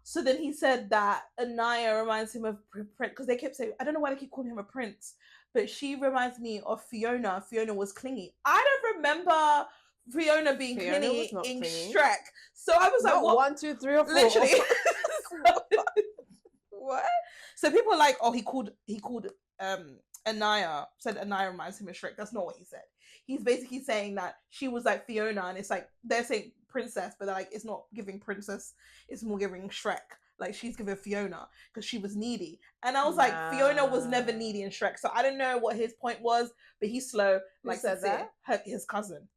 So then he said that Anaya reminds him of Prince, because they kept saying, I don't know why they keep calling him a prince, but she reminds me of Fiona. Fiona was clingy. I don't remember Fiona being clingy in Shrek. So I was like, what? 1, 2, 3, or 4. Literally. What? So people are like, oh, he called Anaya, said Anaya reminds him of Shrek. That's not what he said. He's basically saying that she was like Fiona, and it's like they're saying princess, but like it's not giving princess, it's more giving Shrek. like she's giving Fiona because she was needy. And I was like, Fiona was never needy in Shrek. So I don't know what his point was, but he's slow. Who like said that? His cousin.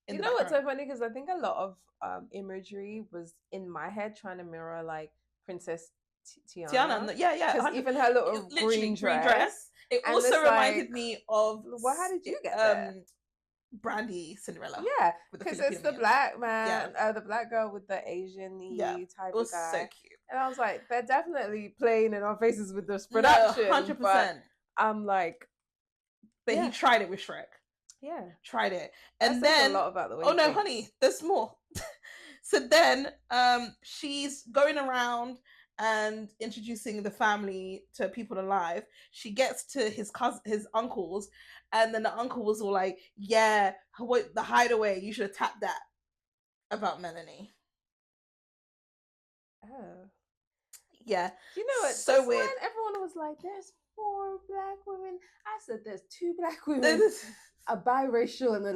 You know what's so funny? Because I think a lot of imagery was in my head trying to mirror like Princess Tiana. Yeah. Because even her little green dress. It also reminded me of... Well, how did you get there? Brandy Cinderella. Yeah, because it's the black man, the black girl with the Asian-y type of guy. So cute. And I was like, they're definitely playing in our faces with this production. 100%. But I'm like... But he tried it with Shrek. Yeah. Tried it. And then... a lot about the way no, honey, there's more. So then she's going around and introducing the family to people alive. She gets to his uncles, and then the uncle was all like, yeah, the hideaway, you should have tapped that about Melanie. Oh. Yeah. You know what? So weird. When everyone was like, there's 4 black women. I said there's 2 black women. A biracial and a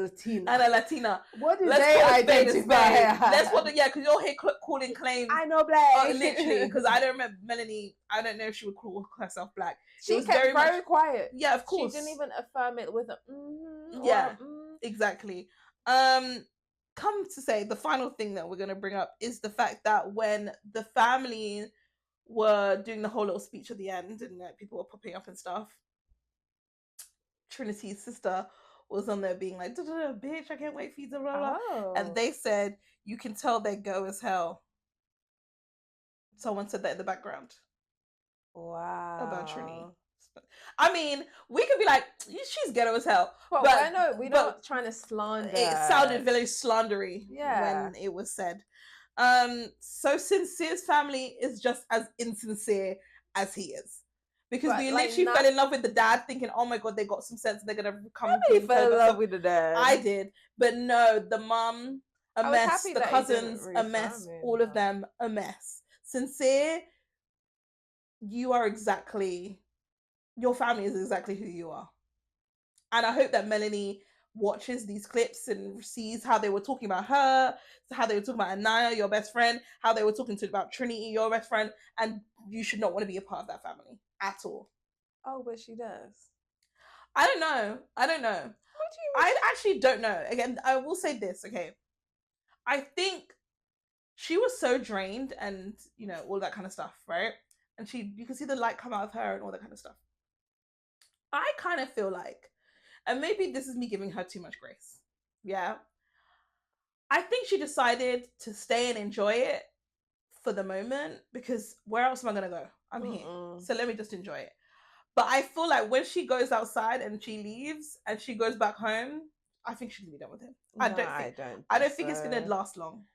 Latina. What do they identify? Because you're here calling claims. I know black. Literally, because I don't remember Melanie. I don't know if she would call herself black. She was kept very quiet. Yeah, of course. She didn't even affirm it with a exactly. Come to say, the final thing that we're going to bring up is the fact that when the family were doing the whole little speech at the end and people were popping up and stuff, Trinity's sister was on there being like, bitch, I can't wait for you to roll. And they said, you can tell they go as hell. Someone said that in the background. Wow. About Trini. I mean, we could be like, she's ghetto as hell. But I know we're not trying to slander. It sounded very slandery when it was said. So Sincere's family is just as insincere as he is. Because we literally fell in love with the dad, thinking, "Oh my god, they got some sense. They're gonna come." Nobody fell in love with the dad. I did, but no, the mum a mess, the cousins a mess, all of them a mess. Sincere, you are exactly. Your family is exactly who you are, and I hope that Melanie watches these clips and sees how they were talking about her, how they were talking about Anaya, your best friend, how they were talking about Trinity, your best friend, and you should not want to be a part of that family at all. Oh, but she does. I don't know. What do you mean? I actually don't know. Again, I will say this, okay? I think she was so drained and, all that kind of stuff, right? And you can see the light come out of her and all that kind of stuff. I kind of feel like, and maybe this is me giving her too much grace, yeah? I think she decided to stay and enjoy it for the moment, because where else am I going to go? I'm here. So let me just enjoy it. But I feel like when she goes outside and she leaves and she goes back home, I think she's going to be done with him. I don't think it's going to last long.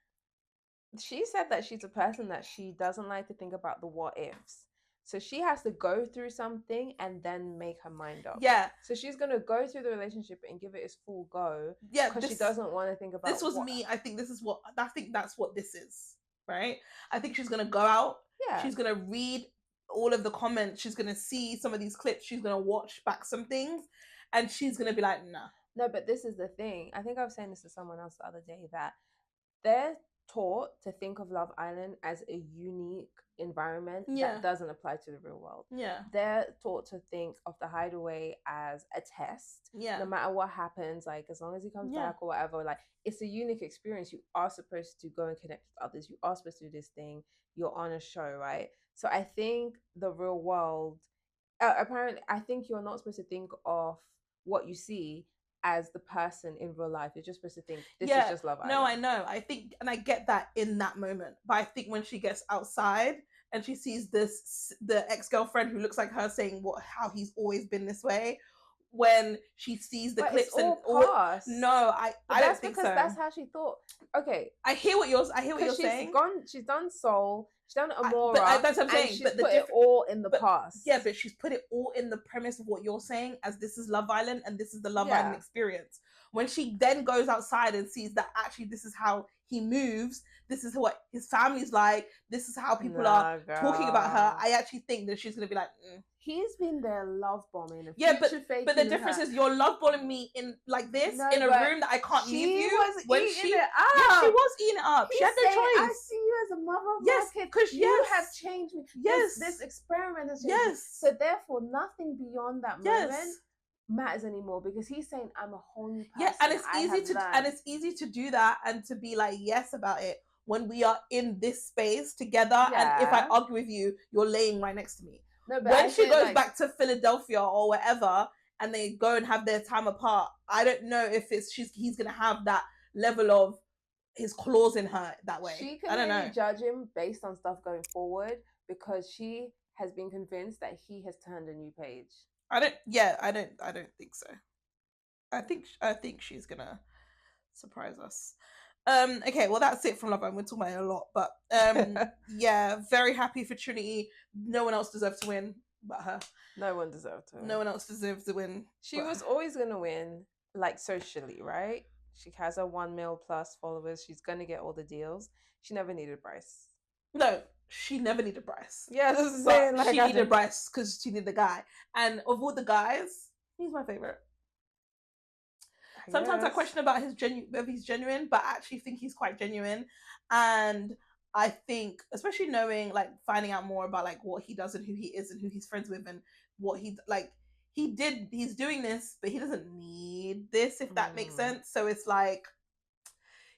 She said that she's a person that she doesn't like to think about the what ifs. So she has to go through something and then make her mind up. Yeah. So she's going to go through the relationship and give it its full go. Yeah. Because she doesn't want to think about this was me. I think that's what this is. Right? I think she's going to go out. Yeah. She's going to read all of the comments. She's going to see some of these clips. She's going to watch back some things. And she's going to be like, nah. No, but this is the thing. I think I was saying this to someone else the other day, that they're taught to think of Love Island as a unique environment that doesn't apply to the real world. Yeah. They're taught to think of the hideaway as a test. Yeah. No matter what happens, like as long as he comes back or whatever, like it's a unique experience. You are supposed to go and connect with others. You are supposed to do this thing. You're on a show, right? So I think the real world, apparently, I think you're not supposed to think of what you see as the person in real life. You're just supposed to think this is just Love Island. No, I know. I think, and I get that in that moment. But I think when she gets outside and she sees the ex-girlfriend who looks like her saying how he's always been this way, when she sees the clips it's all past. No, I don't think so. That's how she thought. Okay, I hear what you're saying. She's done Soul. She's done Amora. That's what I'm saying. She's put it all in the past. Yeah, but she's put it all in the premise of what you're saying, as this is Love Island and this is the Love Island experience. When she then goes outside and sees that actually this is how he moves, this is what his family's like, this is how people are talking about her, I actually think that she's gonna be like, He's been there love bombing. But the difference is you're love bombing me in like this in a room that I can't leave you. When she was eating it up. Yeah, she was eating it up. She had no choice. I see you as a mother of my kids because you have changed me. Yes, this experiment has changed me. So therefore, nothing beyond that moment matters anymore, because he's saying I'm a whole new person. Yeah, and it's easy to do that and to be like yes about it when we are in this space together. And if I argue with you, you're laying right next to me. No, but when she goes back to Philadelphia or wherever, and they go and have their time apart, I don't know if he's gonna have that level of his claws in her that way. She can only judge him based on stuff going forward, because she has been convinced that he has turned a new page. I don't think so. I think she's gonna surprise us. Okay, well that's it from Love Island. We're talking about it a lot, but yeah, very happy for Trinity. No one else deserves to win but her. No one deserved to win. No one else deserves to win. She was always gonna win, like socially, right? She has her 1 million plus followers. She's gonna get all the deals. She never needed Bryce. No, she never needed Bryce. Yeah, this is saying like she needed Bryce because she needed the guy. And of all the guys, he's my favorite. Sometimes I question about whether he's genuine, but I actually think he's quite genuine. And I think, especially knowing, like, finding out more about like what he does and who he is and who he's friends with and what he's doing this, but he doesn't need this, if that makes sense. So it's like,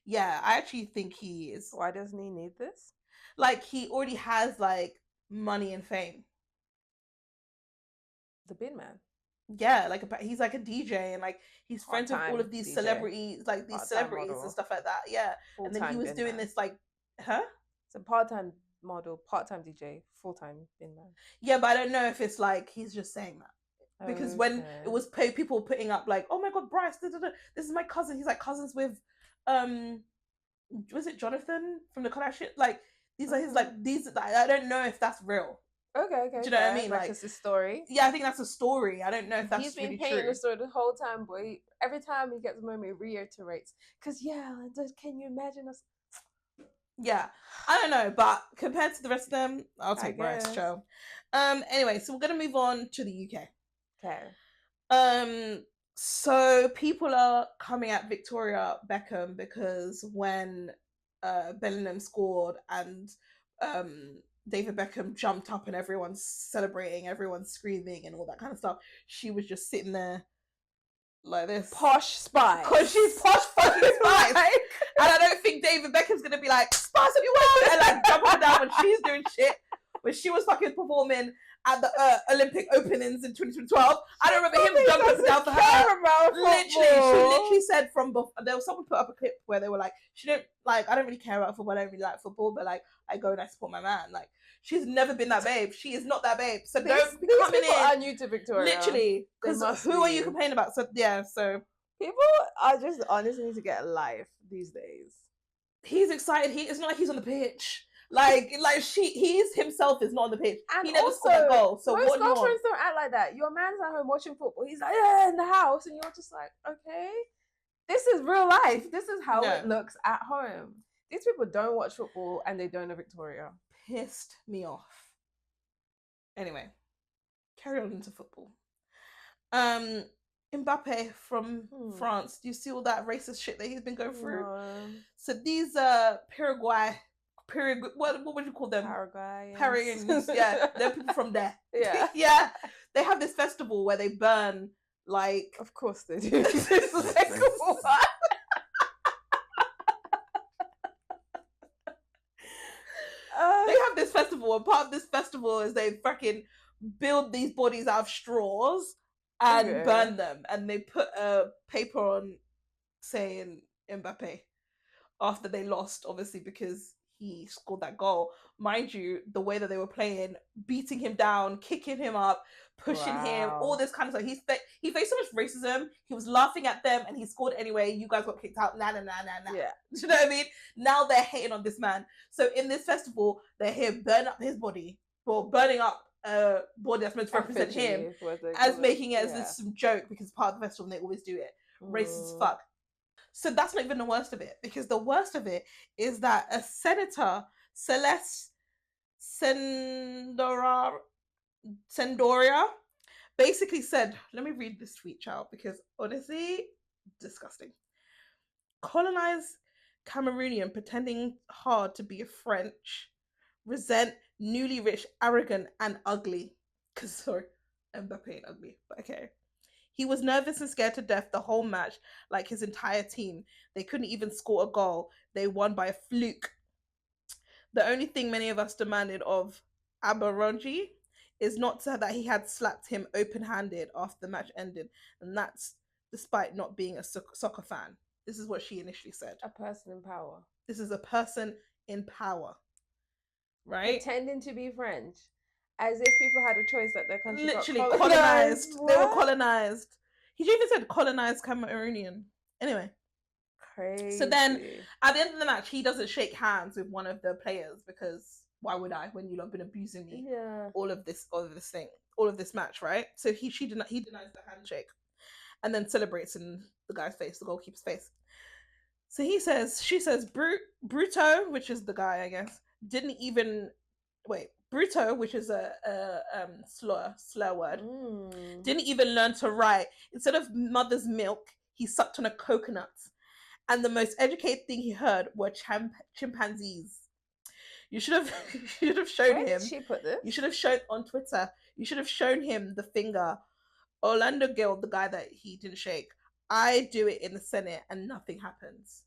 yeah, I actually think he is. Why doesn't he need this? Like, he already has like money and fame. The bin man. Yeah, like he's like a DJ and like he's friends with all of these celebrities, like these celebrities model. And stuff like that. Yeah, and then he was doing this like, It's a part-time model, part-time DJ, full-time bin man. Yeah, but I don't know if it's like he's just saying that because when it was people putting up like, oh my god, Bryce, this is my cousin. He's like cousins with, was it Jonathan from the Kardashian? Like these are his I don't know if that's real. Okay. Do you know what I mean? Like it's a story. Yeah, I think that's a story. I don't know if that's he's been really painting true. the story the whole time, boy. Every time he gets a moment, he reiterates. Because can you imagine us? Yeah, I don't know, but compared to the rest of them, I'll take Bryce Joe. Anyway, so we're gonna move on to the UK. Okay. So people are coming at Victoria Beckham because when Bellingham scored and David Beckham jumped up and everyone's celebrating, everyone's screaming and all that kind of stuff, she was just sitting there like this. Posh Spice. Because she's posh fucking Spice. And I don't think David Beckham's going to be like, Spice of your world! And like jump up and down when she's doing shit. When she was fucking performing at the Olympic openings in 2012. I don't remember him jumping up and down for her. Literally, she literally said there was someone put up a clip where they were like, I don't really care about football, I don't really like football, but like I go and I support my man. Like, she's never been that babe. She is not that babe. So don't be coming in. Are new to Victoria. Literally. Because who are you complaining about? So yeah, so people are just honestly need to get a life these days. He's excited. It's not like he's on the pitch. He's himself is not on the pitch. And he never scored a goal. So most what do you want? girlfriends don't act like that. Your man's at home watching football. He's like, yeah, in the house, and you're just like, okay, this is real life. This is how it looks at home. These people don't watch football and they don't know Victoria. Pissed me off. Anyway, carry on into football. Mbappé from France. Do you see all that racist shit that he's been going through? So these Paraguayan, what would you call them? Paraguayan. Yeah, they're people from there. Yeah. Yeah. They have this festival where they burn like. Of course they do. Like, what? They have this festival, and part of this festival is they fucking build these bodies out of straws and burn them, and they put a paper on saying Mbappé after they lost, obviously because he scored that goal. Mind you, the way that they were playing, beating him down, kicking him up, pushing him, all this kind of stuff. He faced so much racism. He was laughing at them, and he scored anyway. You guys got kicked out. Nah. Yeah. Do you know what I mean? Now they're hating on this man. So in this festival, they're here burning up his body, or burning up a body that's meant to represent him, as making it as this some joke because part of the festival and they always do it. Racist as fuck. So that's not even the worst of it, because the worst of it is that a senator, Celeste Sendora, Sendoria, basically said, let me read this tweet out because honestly, disgusting. Colonized Cameroonian pretending hard to be a French, resent, newly rich, arrogant, and ugly. Because, sorry, Mbappé ain't ugly, but okay. He was nervous and scared to death the whole match, like his entire team. They couldn't even score a goal. They won by a fluke. The only thing many of us demanded of Abaronji is not that he had slapped him open handed after the match ended, and that's despite not being a soccer fan. This is what she initially said. A person in power. This is a person in power, right? Pretending to be French, as if people had a choice that their country literally got colonized. What? They were colonized. He even said colonized Cameroonian. Anyway. Crazy. So then, at the end of the match, he doesn't shake hands with one of the players because why would I? When you've been abusing me, all of this match, right? So he denies the handshake, and then celebrates in the guy's face, the goalkeeper's face. So she says, Bruto, which is the guy, I guess, didn't even Bruto, which is a slur word, didn't even learn to write. Instead of mother's milk, he sucked on a coconut. And the most educated thing he heard were chimpanzees. You should have shown him. Where did she put this? You should have shown on Twitter. You should have shown him the finger. Orlando Gill, the guy that he didn't shake. I do it in the Senate and nothing happens.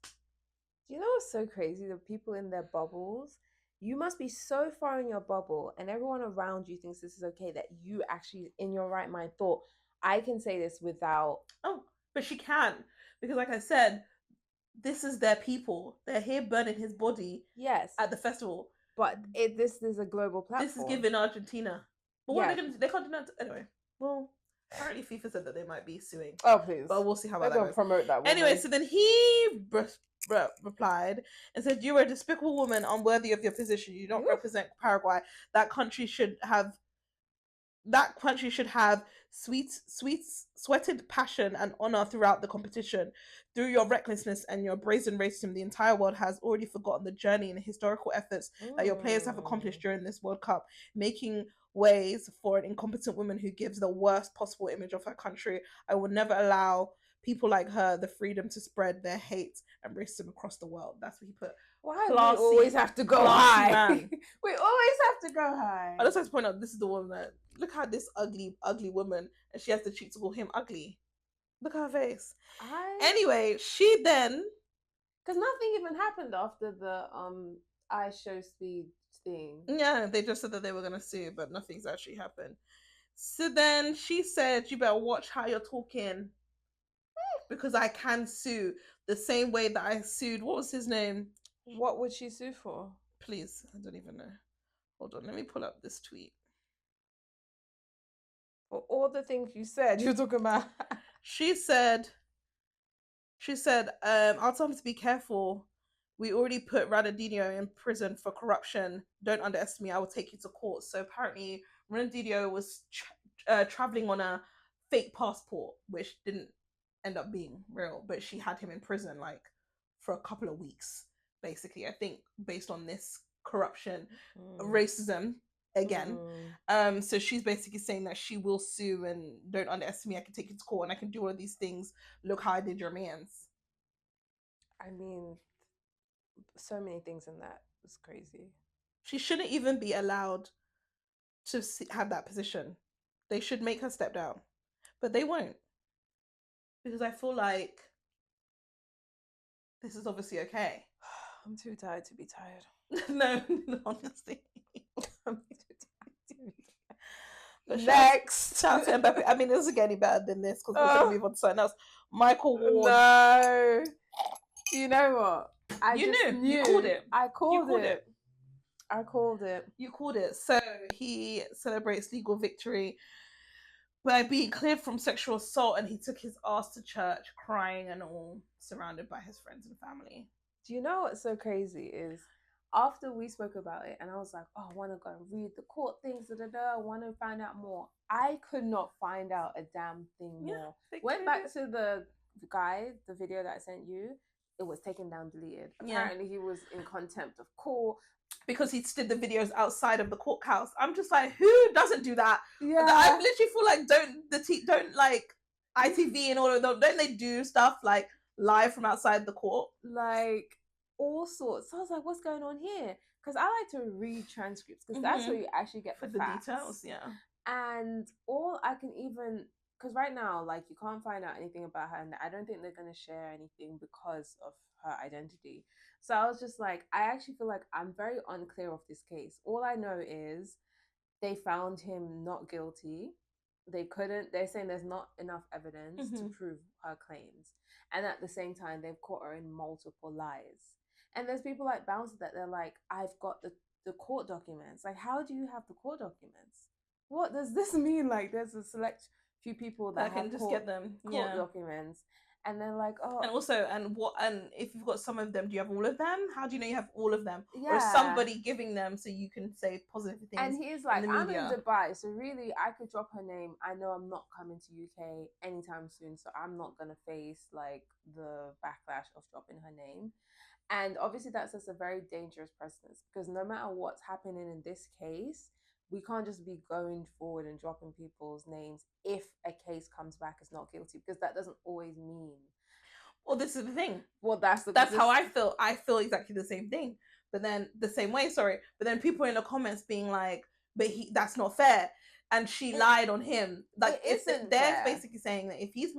Do you know what's so crazy? The people in their bubbles. You must be so far in your bubble, and everyone around you thinks this is okay, that you actually, in your right mind, thought, I can say this without. Oh, but she can't, because like I said, this is their people. They're here burning his body. Yes. At the festival. But this is a global platform. This is given Argentina. But what are they going to do? They can't do that. Anyway. Well, apparently FIFA said that they might be suing. Oh, please. But we'll see how that goes. Promote that woman. Anyway, so then he replied and said, "You are a despicable woman, unworthy of your position. You don't represent Paraguay. That country should have sweated passion and honor throughout the competition. Through your recklessness and your brazen racism, the entire world has already forgotten the journey and the historical efforts that your players have accomplished during this World Cup, making ways for an incompetent woman who gives the worst possible image of her country. I will never allow people like her the freedom to spread their hate and racism across the world." That's what he put. Why do we always have to go high? We always have to go high. I just have to point out, this is the woman that, look at this ugly woman, and she has the cheek to call him ugly. Look at her face. Anyway, she then, because nothing even happened after the I show speed thing. Yeah, they just said that they were gonna sue, but nothing's actually happened. So then she said, "You better watch how you're talking, because I can sue the same way that I sued." What was his name? What would she sue for? Please, I don't even know. Hold on, let me pull up this tweet. For all the things you said, you're talking about. She said, I'll tell him to be careful. We already put Ronaldinho in prison for corruption. Don't underestimate. I will take you to court. So apparently, Ronaldinho was traveling on a fake passport, which didn't end up being real. But she had him in prison for a couple of weeks, basically. I think based on this corruption, racism again. So she's basically saying that she will sue, and don't underestimate. I can take you to court and I can do all of these things. Look how I did your mans. I mean, so many things in that was crazy. She shouldn't even be allowed to have that position. They should make her step down, but they won't, because I feel like this is obviously okay. I'm too tired to be tired. No, honestly. I'm too tired to be tired. Next. Shout out to Mbappé. I mean, it doesn't get any better than this, because we're going to move on to something else. Michael Ward. No. You know what? You knew. You called it. I called it. I called it. You called it. So he celebrates legal victory by being cleared from sexual assault, and he took his ass to church crying and all, surrounded by his friends and family. Do you know what's so crazy is, after we spoke about it and I was like, oh, I want to go and read the court things, I want to find out more. I could not find out a damn thing more. Went back to the guy, the video that I sent you, it was taken down, deleted. Yeah. Apparently, he was in contempt of court because he did the videos outside of the courthouse. I'm just like, who doesn't do that? Yeah, I literally feel like don't like ITV and all of them. Don't they do stuff like live from outside the court? Like all sorts. So I was like, what's going on here? Because I like to read transcripts because that's where you actually get for the facts. details. Yeah. And all I can even, because right now, like, you can't find out anything about her, and I don't think they're going to share anything because of her identity. So I was just like, I actually feel like I'm very unclear of this case. All I know is they found him not guilty. They're saying there's not enough evidence to prove her claims. And at the same time, they've caught her in multiple lies. And there's people like Bouncer that they're like, I've got the court documents. Like, how do you have the court documents? What does this mean? Like, there's a select few people that can just get them court documents, and they're like, oh. And also, and if you've got some of them, do you have all of them? How do you know you have all of them? Yeah. Or is somebody giving them so you can say positive things? And he's like, I'm in Dubai, so really I could drop her name. I know I'm not coming to UK anytime soon, so I'm not gonna face like the backlash of dropping her name. And obviously that sets a very dangerous precedence, because no matter what's happening in this case, we can't just be going forward and dropping people's names if a case comes back as not guilty, because that doesn't always mean. Well, this is the thing. Well, that's how I feel. I feel exactly the same thing. But then the same way, sorry. But then people in the comments being like, but that's not fair. And she lied on him. Like, they're basically saying that if he's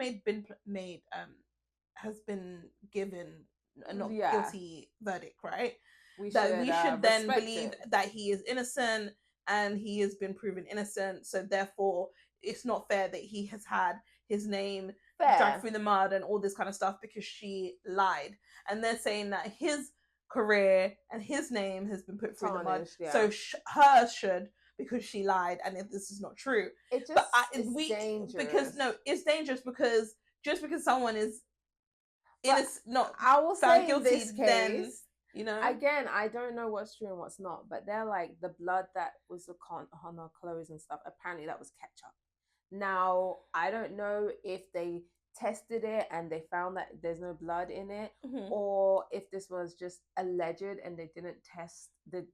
has been given a not guilty verdict, right? We should then believe that he is innocent and he has been proven innocent. So therefore, it's not fair that he has had his name dragged through the mud and all this kind of stuff because she lied. And they're saying that his career and his name has been put through the mud. Yeah. So hers should, because she lied. And if this is not true, it's dangerous. Because it's dangerous because just because someone is I will say guilty, in this case, then, you know, again, I don't know what's true and what's not, but they're like, the blood that was on her clothes and stuff, apparently that was ketchup. Now, I don't know if they tested it and they found that there's no blood in it, or if this was just alleged and they didn't test the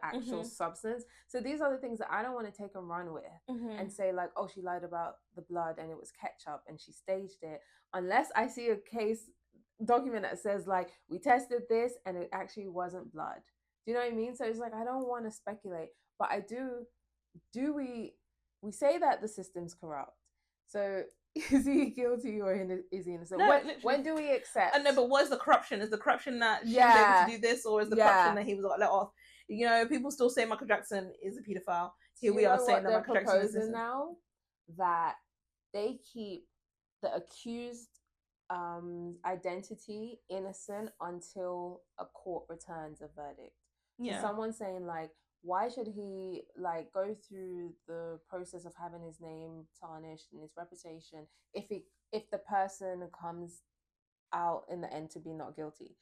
actual substance. So these are the things that I don't want to take and run with and say like, oh, she lied about the blood and it was ketchup and she staged it, unless I see a case document that says like, we tested this and it actually wasn't blood. Do you know what I mean? So it's like, I don't want to speculate, but I do we say that the system's corrupt. So is he guilty or is he innocent? No, when do we accept? No, but what is the corruption? Is the corruption that she was able to do this, or is the corruption that he was let off? You know, people still say Michael Jackson is a paedophile. Here we are saying that Michael Jackson is innocent. Now that they keep the accused identity innocent until a court returns a verdict. Yeah. So someone saying like, why should he like go through the process of having his name tarnished and his reputation if the person comes out in the end to be not guilty?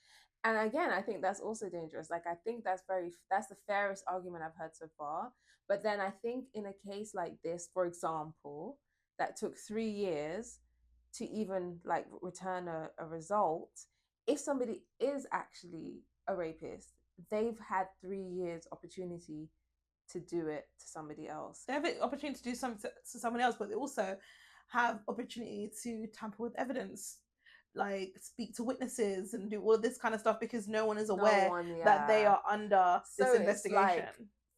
And again, I think that's also dangerous. Like, I think that's the fairest argument I've heard so far. But then I think in a case like this, for example, that took 3 years to even like return a result, if somebody is actually a rapist, they've had 3 years opportunity to do it to somebody else. They have an opportunity to do something to someone else, but they also have opportunity to tamper with evidence, like speak to witnesses and do all this kind of stuff, because no one is aware that they are under this investigation. Like,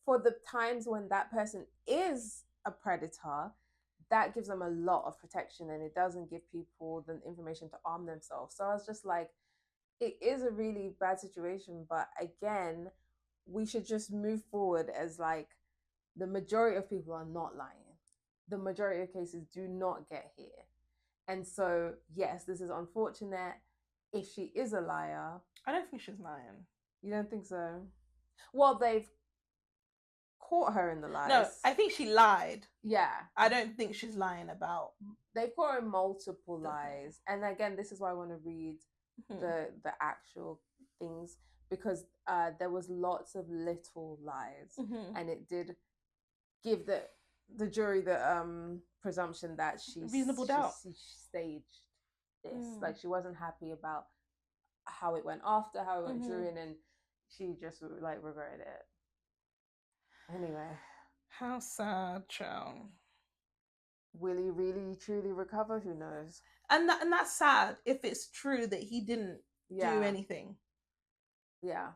for the times when that person is a predator, that gives them a lot of protection, and it doesn't give people the information to arm themselves. So I was just like, it is a really bad situation, but again, we should just move forward as like, the majority of people are not lying. The majority of cases do not get here. And so, yes, this is unfortunate. If she is a liar... I don't think she's lying. You don't think so? Well, they've caught her in the lies. No, I think she lied. Yeah. I don't think she's lying about... They've caught her in multiple lies. And again, this is why I want to read the actual things, because there was lots of little lies, and it did give the jury the presumption that she reasonable doubt. She staged this. Like, she wasn't happy about how it went after, how it went during, and she just like regretted it. Anyway, how sad, child. Will he really truly recover? Who knows? And that's sad if it's true that he didn't do anything. Yeah.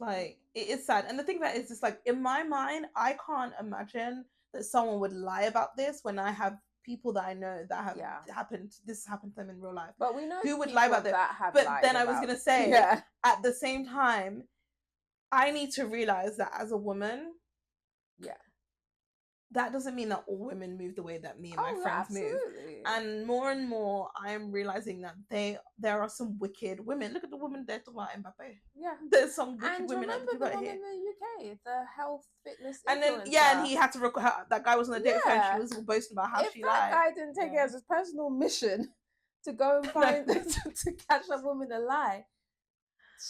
Like, it is sad. And the thing about it is, just like, in my mind, I can't imagine that someone would lie about this when I have people that I know that have happened. This happened to them in real life. But we know who would lie about that. But then I was gonna say, at the same time, I need to realize that as a woman, that doesn't mean that all women move the way that me and my friends move. And more I am realizing that there are some wicked women. Look at the woman there talking about Mbappé. Yeah, there's some wicked women. And remember the one in the UK, the health fitness influencer. And then and he had to record her. That guy was on a date with her, and she was all boasting about how she lied. That guy didn't take it as his personal mission to go and find to catch that woman a lie.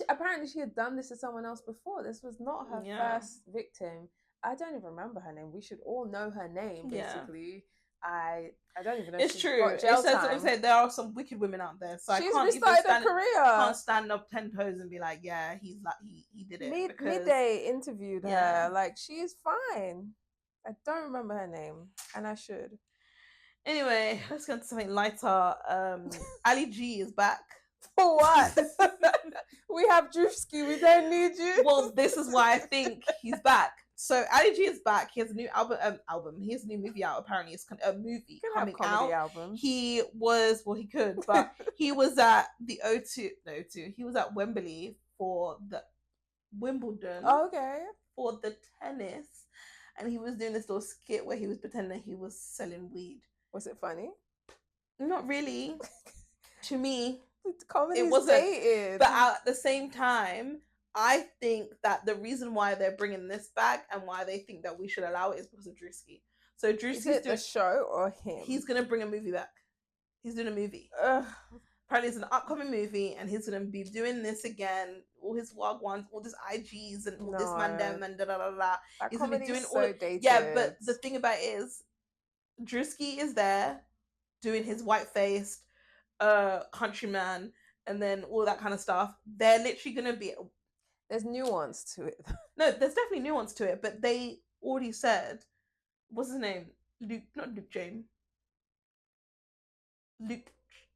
Apparently, she had done this to someone else before. This was not her first victim. I don't even remember her name. We should all know her name, basically. I don't even know. It's true. It says that there are some wicked women out there. So she's restarted her career. Can't stand up 10 toes and be like, yeah, he's like he did it. Midday interviewed her. Like, she's fine. I don't remember her name, and I should. Anyway, let's go to something lighter. Ali G is back. For what? We have Drewski. We don't need you. Well, this is why I think he's back. So Ali G is back. He has a new album. He has a new movie out. Apparently, it's a movie coming out. Albums. He could, but he was at the O2. He was at Wembley for the Wimbledon. For the tennis, and he was doing this little skit where he was pretending he was selling weed. Was it funny? Not really. To me, it wasn't dated. But at the same time, I think that the reason why they're bringing this back and why they think that we should allow it is because of Drewski. So Drewski's doing a show or him? He's gonna bring a movie back. He's doing a movie. Apparently, it's an upcoming movie, and he's gonna be doing this again. All his wagwans, all his IGs, and all this mandem and da da da da. He's gonna be doing all. Dated. Yeah, but the thing about it is, Drewski is there doing his white-faced countryman, and then all that kind of stuff. They're literally gonna be. There's nuance to it. No, there's definitely nuance to it, but they already said, what's his name?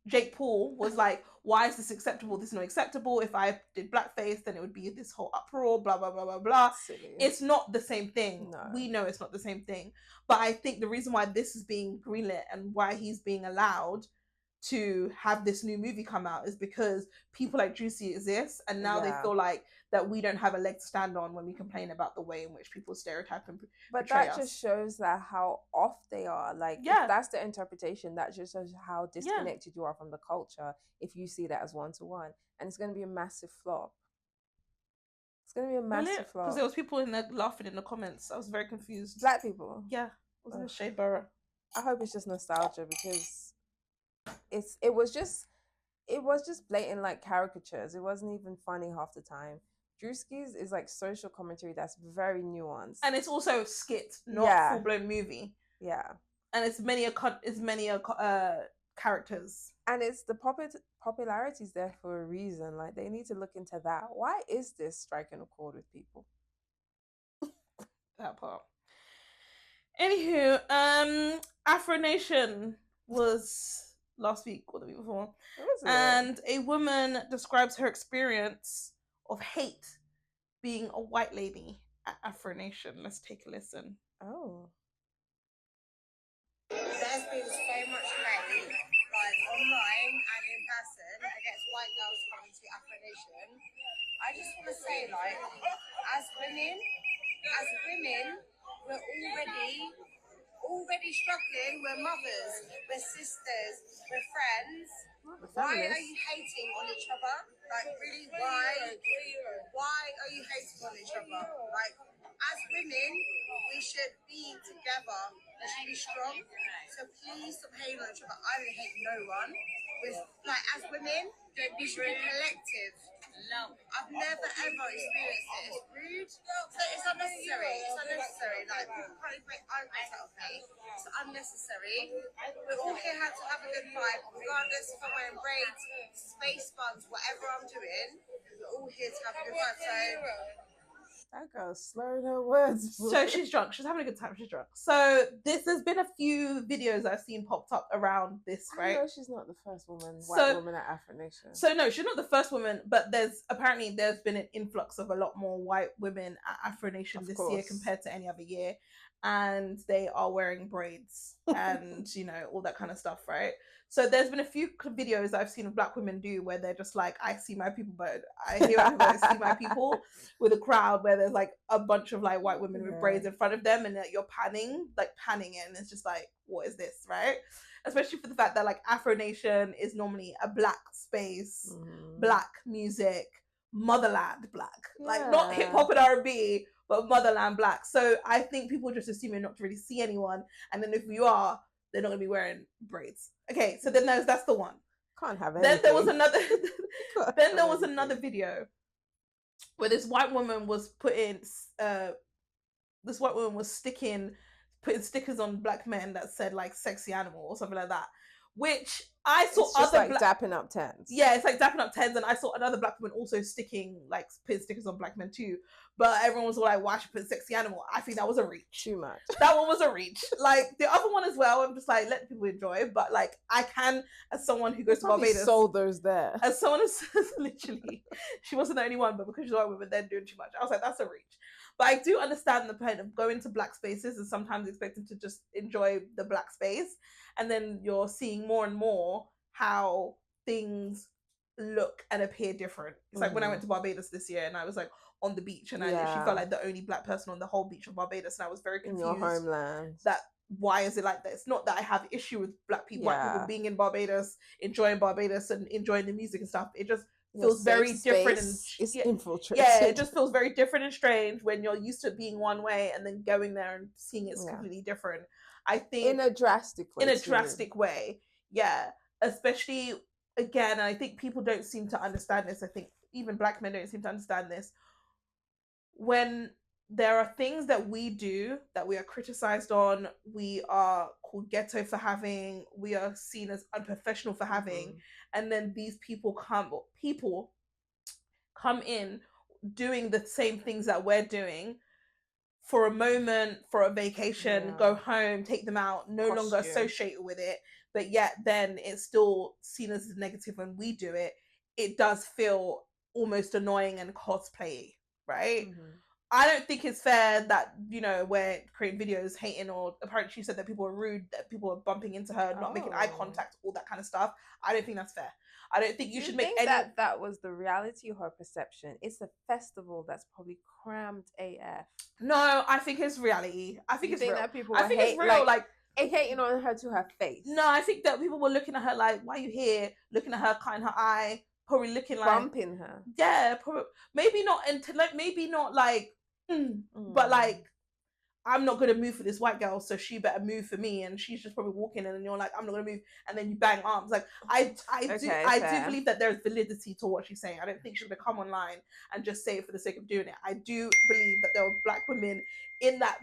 Jake Paul was like, why is this acceptable? This is not acceptable. If I did blackface, then it would be this whole uproar, blah, blah, blah, blah, blah. Silly. It's not the same thing. No. We know it's not the same thing. But I think the reason why this is being greenlit and why he's being allowed to have this new movie come out is because people like Juicy exist, and now they feel like that we don't have a leg to stand on when we complain about the way in which people stereotype and portray us. Just shows that how off they are. Like, if that's the interpretation, that just shows how disconnected you are from the culture if you see that as one-to-one. And it's going to be a massive flop. It's going to be a massive flop. Because there was people in there laughing in the comments. I was very confused. Black people? Yeah. Wasn't it Shea Borough? I hope it's just nostalgia, because it was just blatant, like, caricatures. It wasn't even funny half the time. Drewski's is like social commentary that's very nuanced, and it's also a skit, not full blown movie. Yeah, and it's many characters, and it's the popularity's there for a reason. Like, they need to look into that. Why is this striking a chord with people? That part. Anywho, Afro Nation was last week or the week before, and a woman describes her experience of hate being a white lady at Afro Nation. Let's take a listen. Oh. There's been so much hate, like online and in person, against white girls coming to Afro Nation. I just want to say, like, as women, we're already struggling. We're mothers, we're sisters, we're friends. Why are you hating on each other? Like, really, why? Why are you hating on each other? Like, as women, we should be together. We should be strong. So please stop hating on each other. I don't hate no one. As women, we should be collective. I've never ever experienced it. It's rude. So it's unnecessary. It's unnecessary. Like people can't even make eye contact with me. It's unnecessary. We're all here to have a good vibe, regardless if I'm wearing braids, space buns, whatever I'm doing. We're all here to have a good vibe. So that girl slurred her words. So she's drunk. She's having a good time. She's drunk. So there's been a few videos I've seen popped up around this, right? I know she's not the first white woman at Afro Nation. So no, she's not the first woman, but there's been an influx of a lot more white women at Afro Nation this year compared to any other year, and they are wearing braids and all that kind of stuff, right? So there's been a few videos I've seen of black women do where they're just like, I see my people, but I hear my people, I see my people, with a crowd where there's like a bunch of like white women with braids in front of them, and that you're panning it, and it's just like, what is this, right? Especially for the fact that like Afro Nation is normally a black space, black music, motherland black, like not hip hop and R&B, but motherland black. So I think people just assume you're not to really see anyone, and then if you are, they're not gonna be wearing braids. Okay, so then that's the one. Can't have anything. Then there was another. Then there was another video where this white woman was putting. This white woman was putting stickers on black men that said like "sexy animal" or something like that. Which I saw it's just other dapping up tens. Yeah, it's like dapping up tens, and I saw another black woman also putting stickers on black men too. But everyone was like, "Why should put sexy animal?" I think that was a reach. Too much. That one was a reach. Like the other one as well. I'm just like, let people enjoy. But like, I can, as someone who goes to Barbados, sold those there. As someone who's literally, she wasn't the only one, but because she's a white woman, they're doing too much. I was like, that's a reach. But I do understand the point of going to black spaces and sometimes expecting to just enjoy the black space. And then you're seeing more and more how things look and appear different. It's like when I went to Barbados this year and I was like on the beach and I literally felt like the only black person on the whole beach of Barbados, and I was very confused. In your homeland. That why is it like that? It's not that I have issue with black people, white people being in Barbados, enjoying Barbados and enjoying the music and stuff. It just feels very different and it's infiltrated. Yeah, it just feels very different and strange when you're used to being one way and then going there and seeing it's completely different. I think in a drastic way. Yeah. Especially again, I think people don't seem to understand this. I think even black men don't seem to understand this. When there are things that we do that we are criticized on, we are called ghetto for having, we are seen as unprofessional for having, and then these people come in doing the same things that we're doing for a moment, for a vacation, go home, take them out, no longer associated with it, but yet then it's still seen as negative when we do it. It does feel almost annoying and cosplay, right? I don't think it's fair that, we're creating videos hating, or apparently she said that people are rude, that people are bumping into her, not making eye contact, all that kind of stuff. I don't think that's fair. I don't think you should make any... that was the reality or her perception. It's a festival that's probably crammed AF. No, I think it's reality. I think it's real. That people I think it's real. Like hating on her to her face. No, I think that people were looking at her like, why are you here? Looking at her, cutting her eye, probably looking like... bumping her. Yeah, probably. Maybe not but like, I'm not gonna move for this white girl, so she better move for me, and she's just probably walking, and then you're like, I'm not gonna move, and then you bang arms. Like I do believe that there's validity to what she's saying. I don't think she's gonna come online and just say it for the sake of doing it. I do believe that there were black women in that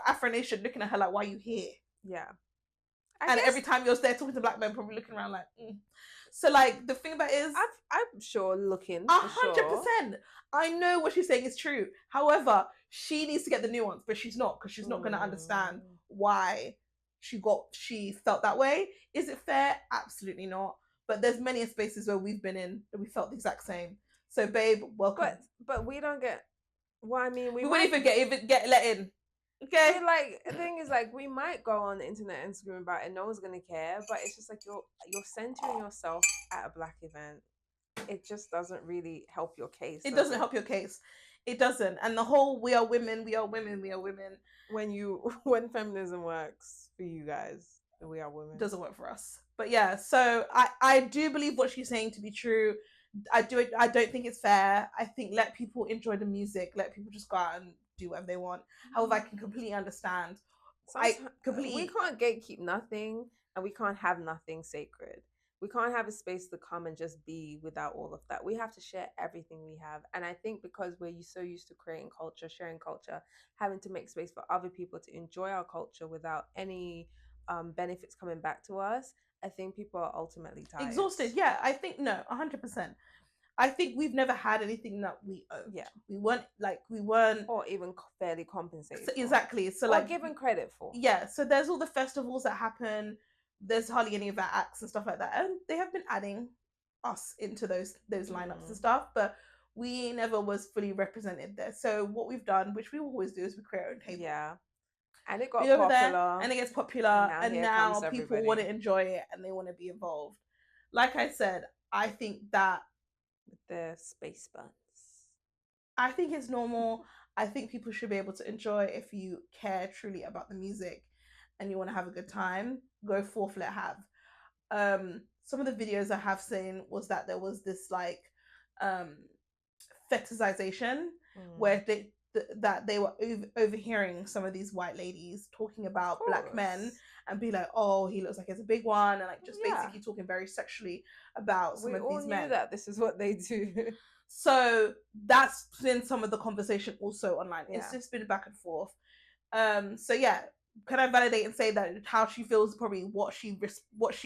Afro Nation looking at her like, why are you here? Yeah. And every time you're there talking to black men, probably looking around like, So like the thing about it is, I'm sure looking 100%. I know what she's saying is true. However, she needs to get the nuance, but she's not, because she's not going to understand why she felt that way. Is it fair? Absolutely not. But there's many spaces where we've been in that we felt the exact same. So, babe, welcome. But we don't get. Well, I mean, we wouldn't even get let in. Okay. Like the thing is, like, we might go on the internet and scream about it, no one's gonna care. But it's just like you're centering yourself at a black event. It just doesn't really help your case. It doesn't help your case. It doesn't. And the whole we are women. When feminism works for you guys, we are women. Doesn't work for us. But yeah, so I do believe what she's saying to be true. I don't think it's fair. I think let people enjoy the music. Let people just go out and do whatever they want. However, I can completely understand. We can't gatekeep nothing, and we can't have nothing sacred. we can't have a space to come and just be without all of that. We have to share everything we have. And I think because we're so used to creating culture, sharing culture, having to make space for other people to enjoy our culture without any benefits coming back to us, I think people are ultimately tired. Exhausted. Yeah, I think no, 100%. I think we've never had anything that we owned. Yeah. We weren't or even fairly compensated. Exactly. So or like given credit for. Yeah. So there's all the festivals that happen. There's hardly any of our acts and stuff like that, and they have been adding us into those lineups and stuff, but we never was fully represented there. So what we've done, which we always do, is we create our own table. Yeah. And it got popular there, and it gets popular, and now people want to enjoy it and they want to be involved. Like I said, I think that with the space buns, I think it's normal. I think people should be able to enjoy. If you care truly about the music and you want to have a good time, go forth, let have. Some of the videos I have seen was that there was this like fetishization where that they were overhearing some of these white ladies talking about black men and be like, oh, he looks like he's a big one, and like just basically talking very sexually about some of these men. We all knew that this is what they do. So that's been some of the conversation also online. It's just been back and forth. So yeah, can I validate and say that how she feels is probably what she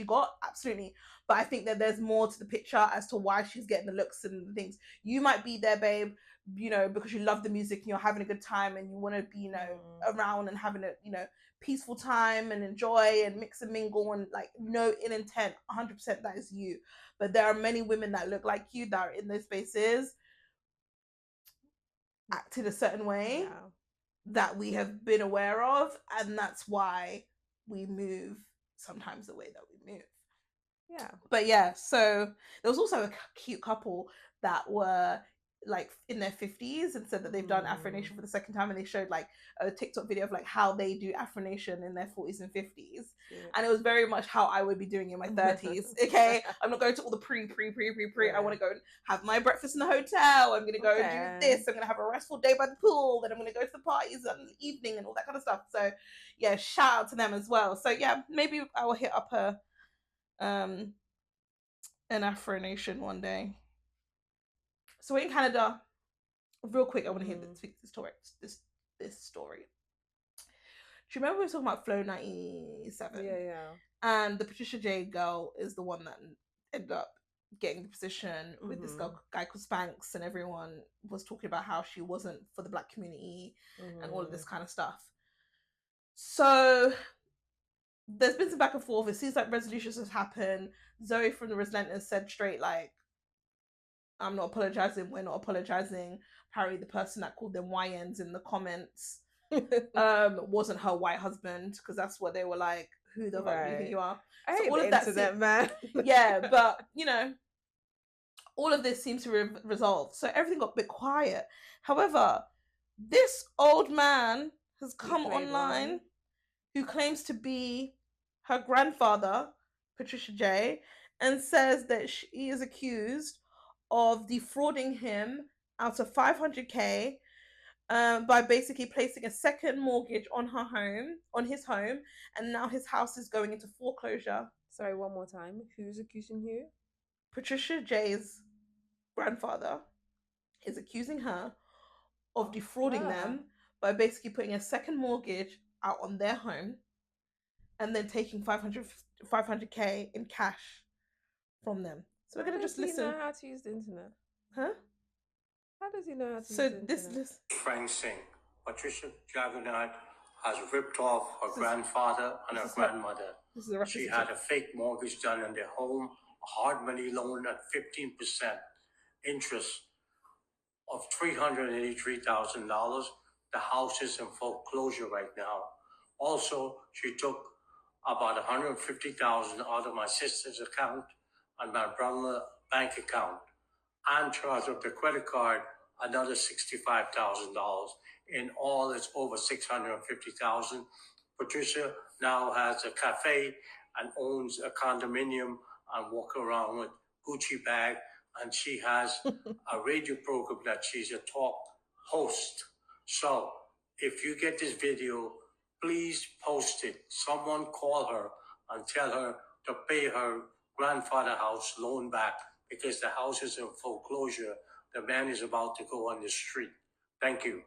got? Absolutely. But I think that there's more to the picture as to why she's getting the looks and things. You might be there, babe, you know, because you love the music and you're having a good time and you want to be, you know, around and having a, you know, peaceful time and enjoy and mix and mingle and like no ill intent. 100% that is you. But there are many women that look like you that are in those spaces acted a certain way that we have been aware of, and that's why we move sometimes the way that we move. Yeah. But yeah, so there was also a cute couple that were like in their 50s and said that they've done Afro Nation for the second time, and they showed like a TikTok video of like how they do Afro Nation in their 40s and 50s. And it was very much how I would be doing in my 30s. Okay, I'm not going to all the pre. I want to go and have my breakfast in the hotel. I'm gonna go and do this. I'm gonna have a restful day by the pool. Then I'm gonna go to the parties in the evening and all that kind of stuff. So yeah, shout out to them as well. So yeah, maybe I will hit up an Afro Nation one day. So in Canada, real quick, I want to hear this story. This story. Do you remember we were talking about Flow 97? Yeah. And the Patricia J girl is the one that ended up getting the position with this guy called Spanx, and everyone was talking about how she wasn't for the black community and all of this kind of stuff. So there's been some back and forth. It seems like resolutions have happened. Zoe from the Relentless said straight like, I'm not apologizing, we're not apologizing. Apparently the person that called them YNs in the comments wasn't her white husband, because that's what they were like, who the fuck do you think you are? I hate all of that internet, man. Yeah, but you know, all of this seems to resolve, so everything got a bit quiet. However, this old man has come online who claims to be her grandfather, Patricia J, and says that she is accused of defrauding him out of 500k by basically placing a second mortgage on his home, and now his house is going into foreclosure. Sorry, one more time. Who's accusing who? Patricia J's grandfather is accusing her of defrauding them by basically putting a second mortgage out on their home and then taking 500k in cash from them. So we're going to just listen. How does he know how to use the internet? Huh? How does he know how to use the internet? This Frank Singh. Patricia Jagannath has ripped off her grandfather and her grandmother. She had a fake mortgage done on their home, a hard money loan at 15% interest of $383,000. The house is in foreclosure right now. Also, she took about $150,000 out of my sister's account and my brother's bank account, and charged of the credit card another $65,000. In all, it's over $650,000. Patricia now has a cafe and owns a condominium and walk around with Gucci bag, and she has a radio program that she's a talk host. So if you get this video, please post it. Someone call her and tell her to pay her grandfather house loan back because the house is in foreclosure. The man is about to go on the street. Thank you.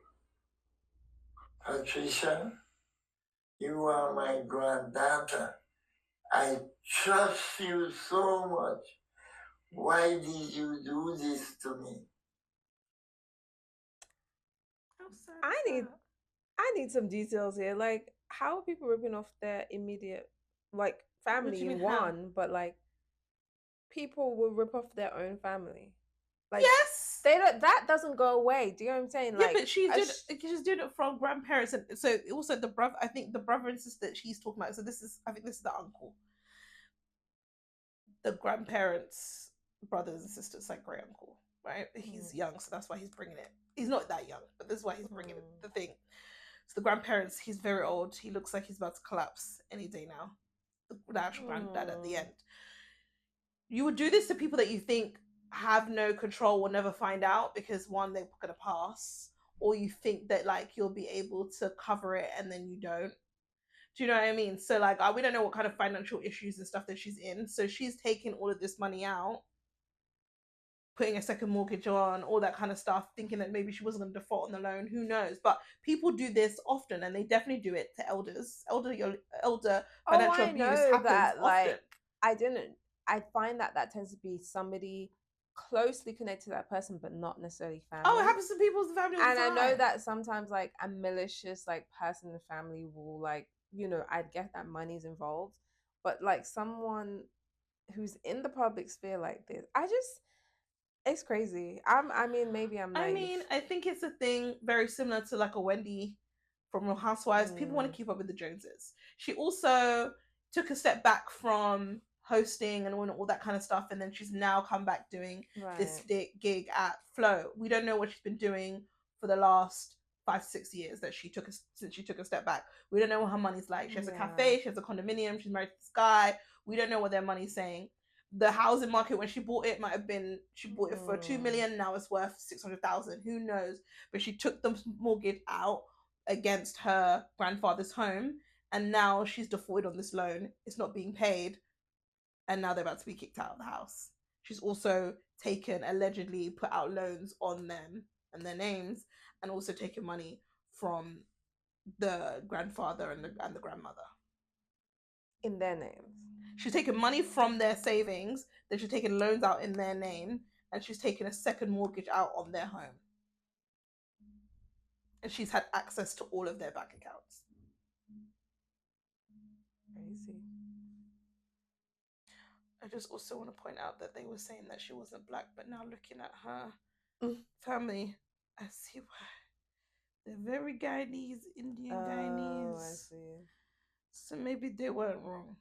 Patricia, you are my granddaughter. I trust you so much. Why did you do this to me? I need some details here. Like, how are people ripping off their immediate, like, family in one, but like people will rip off their own family? Like, yes, they don't. That doesn't go away. Do you know what I'm saying? Yeah, like, but she's doing it from grandparents, and so also the brother. I think the brother and sister that she's talking about. So I think this is the uncle. The grandparents, brothers and sisters, like great uncle, right? He's young, so that's why he's bringing it. He's not that young, but this is why he's bringing it. The thing. So the grandparents, he's very old. He looks like he's about to collapse any day now. The actual granddad at the end. You would do this to people that you think have no control, will never find out because one, they're gonna pass, or you think that like you'll be able to cover it and then you don't. Do you know what I mean? So like we don't know what kind of financial issues and stuff that she's in. So she's taking all of this money out, putting a second mortgage on, all that kind of stuff, thinking that maybe she wasn't going to default on the loan. Who knows? But people do this often, and they definitely do it to elders. Elder financial abuse happens that, often. Like, I find that tends to be somebody closely connected to that person, but not necessarily family. Oh, it happens to people's family all the time. And I know that sometimes like a malicious like person in the family will like, you know, I'd get that money's involved, but like someone who's in the public sphere like this, it's crazy. I mean, maybe I'm naive. I mean, I think it's a thing very similar to like a Wendy from Real Housewives. People want to keep up with the Joneses. She also took a step back from hosting and all that kind of stuff, and then she's now come back doing this gig at Flow. We don't know what she's been doing for the last 5-6 years since she took a step back. We don't know what her money's like. She has a cafe, she has a condominium, she's married to this guy. We don't know what their money's saying. The housing market when she bought it might have been she bought it for 2 million, now it's worth 600,000. Who knows? But she took the mortgage out against her grandfather's home, and now she's defaulted on this loan. It's not being paid, and now they're about to be kicked out of the house. She's also allegedly put out loans on them and their names, and also taken money from the grandfather and the grandmother in their names. She's taken money from their savings, then she's taken loans out in their name, and she's taken a second mortgage out on their home. And she's had access to all of their bank accounts. Crazy. I just also want to point out that they were saying that she wasn't black, but now looking at her family, I see why. They're very Guyanese, Indian Guyanese. I see. So maybe they weren't wrong.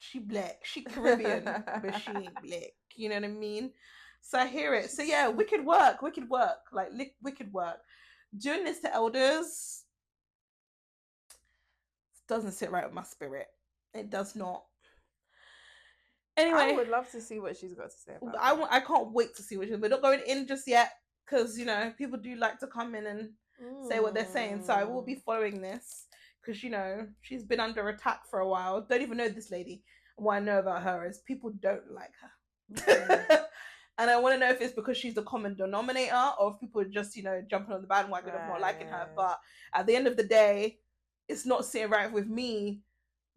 She black, she Caribbean, but she ain't black. You know what I mean? So I hear it. So yeah, wicked work, like wicked work. Doing this to elders doesn't sit right with my spirit. It does not. Anyway, I would love to see what she's got to say about I can't wait to see what we're not going in just yet because you know people do like to come in and say what they're saying. So I will be following this. Because, you know, she's been under attack for a while. Don't even know this lady. What I know about her is people don't like her. And I want to know if it's because she's the common denominator or if people are just, you know, jumping on the bandwagon of not liking her. But at the end of the day, it's not sitting right with me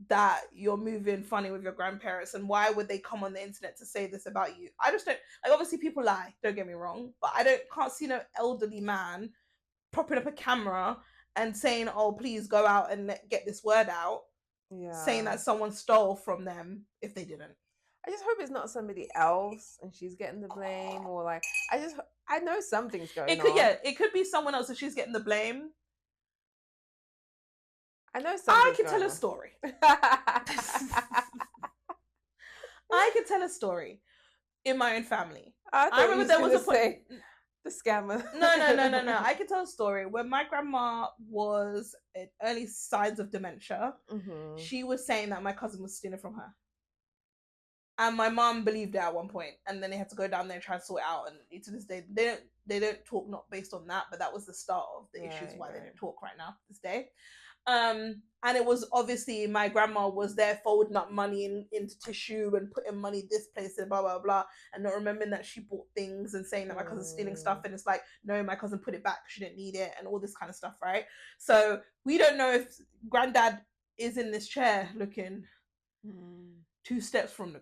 that you're moving funny with your grandparents. And why would they come on the internet to say this about you? I just don't... Like, obviously people lie. Don't get me wrong. But can't see no elderly man propping up a camera and saying, oh, please go out and get this word out. Yeah. Saying that someone stole from them if they didn't. I just hope it's not somebody else and she's getting the blame, or like, I know something's going on. Yeah, it could be someone else and she's getting the blame. I know something's I can tell a story. I can tell a story in my own family. I remember there was a point... The scammer. No. I can tell a story. When my grandma was in early signs of dementia, she was saying that my cousin was stealing from her. And my mom believed it at one point, and then they had to go down there and try and sort it out. And to this day, they don't talk, not based on that, but that was the start of the issues why they don't talk right now, this day. And it was obviously my grandma was there folding up money into tissue and putting money this place and blah blah blah, and not remembering that she bought things and saying that my cousin's stealing stuff, and it's like, no, my cousin put it back, she didn't need it, and all this kind of stuff, right? So we don't know if granddad is in this chair looking 2 steps from the,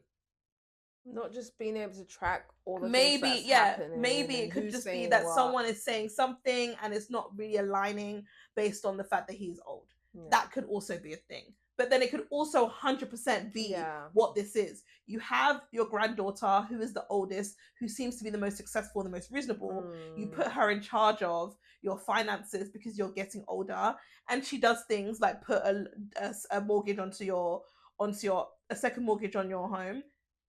not just being able to track all the maybe things that's happening, maybe it could just be that someone is saying something and it's not really aligning based on the fact that he's old. That could also be a thing. But then it could also 100% be what this is. You have your granddaughter, who is the oldest, who seems to be the most successful and the most reasonable. You put her in charge of your finances because you're getting older, and she does things like put a mortgage onto a second mortgage on your home.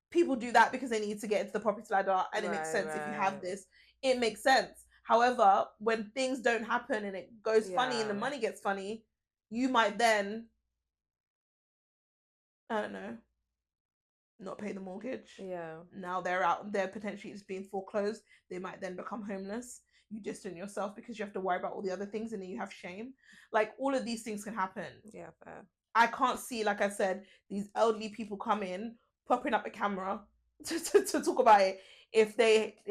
People do that because they need to get into the property ladder, and it makes sense. If you have this, it makes sense. However, when things don't happen and it goes funny and the money gets funny, you might then, I don't know, not pay the mortgage. Now they're potentially just being foreclosed. They might then become homeless. You distance yourself because you have to worry about all the other things, and then you have shame. Like, all of these things can happen. Yeah, fair. I can't see, like I said, these elderly people come in, popping up a camera to talk about it. I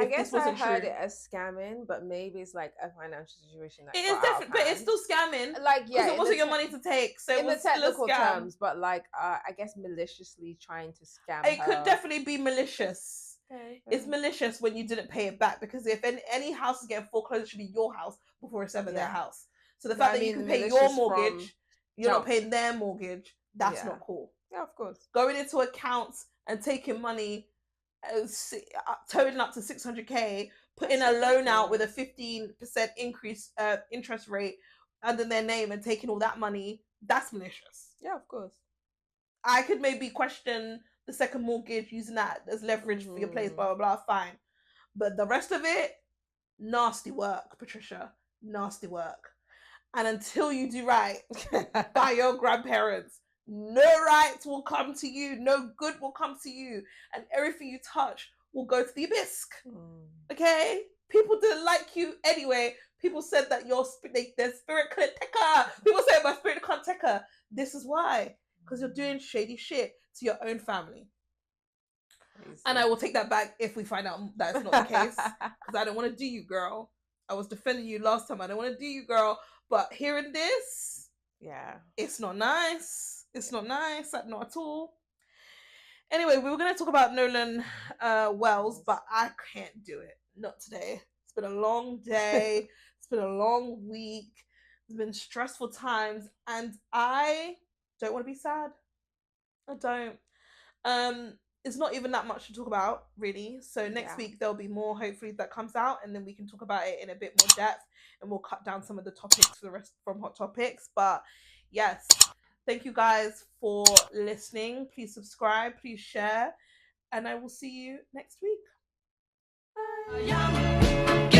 guess I heard it as scamming, but maybe it's like a financial situation that it is definitely, but it's still scamming. Like, because it wasn't your money to take, so in it was the technical still a scam. terms. But like, I guess maliciously trying to scam. It could definitely be malicious. Okay. It's malicious when you didn't pay it back, because if any house is getting foreclosed, it should be your house before it's ever their house. So the fact that you can pay your mortgage, you're not paying their mortgage. That's not cool. Yeah, of course. Going into accounts and taking money, totaling up to 600k, putting a loan out with a 15% increase interest rate under their name and taking all that money, that's malicious. Yeah, of course. I could maybe question the second mortgage, using that as leverage for your place, blah, blah, blah, fine. But the rest of it, nasty work, Patricia. Nasty work. And until you do right by your grandparents, no rights will come to you, no good will come to you, and everything you touch will go to the abyss. Okay? People didn't like you anyway. People said that their spirit couldn't take her. People said my spirit can't take her. This is why. Because you're doing shady shit to your own family. Crazy. And I will take that back if we find out that's not the case. Because I don't want to do you, girl. I was defending you last time. I don't want to do you, girl. But hearing this, it's not nice. It's not nice, not at all. Anyway, we were going to talk about Nolan Wells, but I can't do it. Not today. It's been a long day. It's been a long week. It's been stressful times, and I don't want to be sad. I don't. It's not even that much to talk about, really. So next week there'll be more, hopefully, that comes out, and then we can talk about it in a bit more depth, and we'll cut down some of the topics for the rest from Hot Topics. But yes, thank you guys for listening. Please subscribe, please share, and I will see you next week. Bye.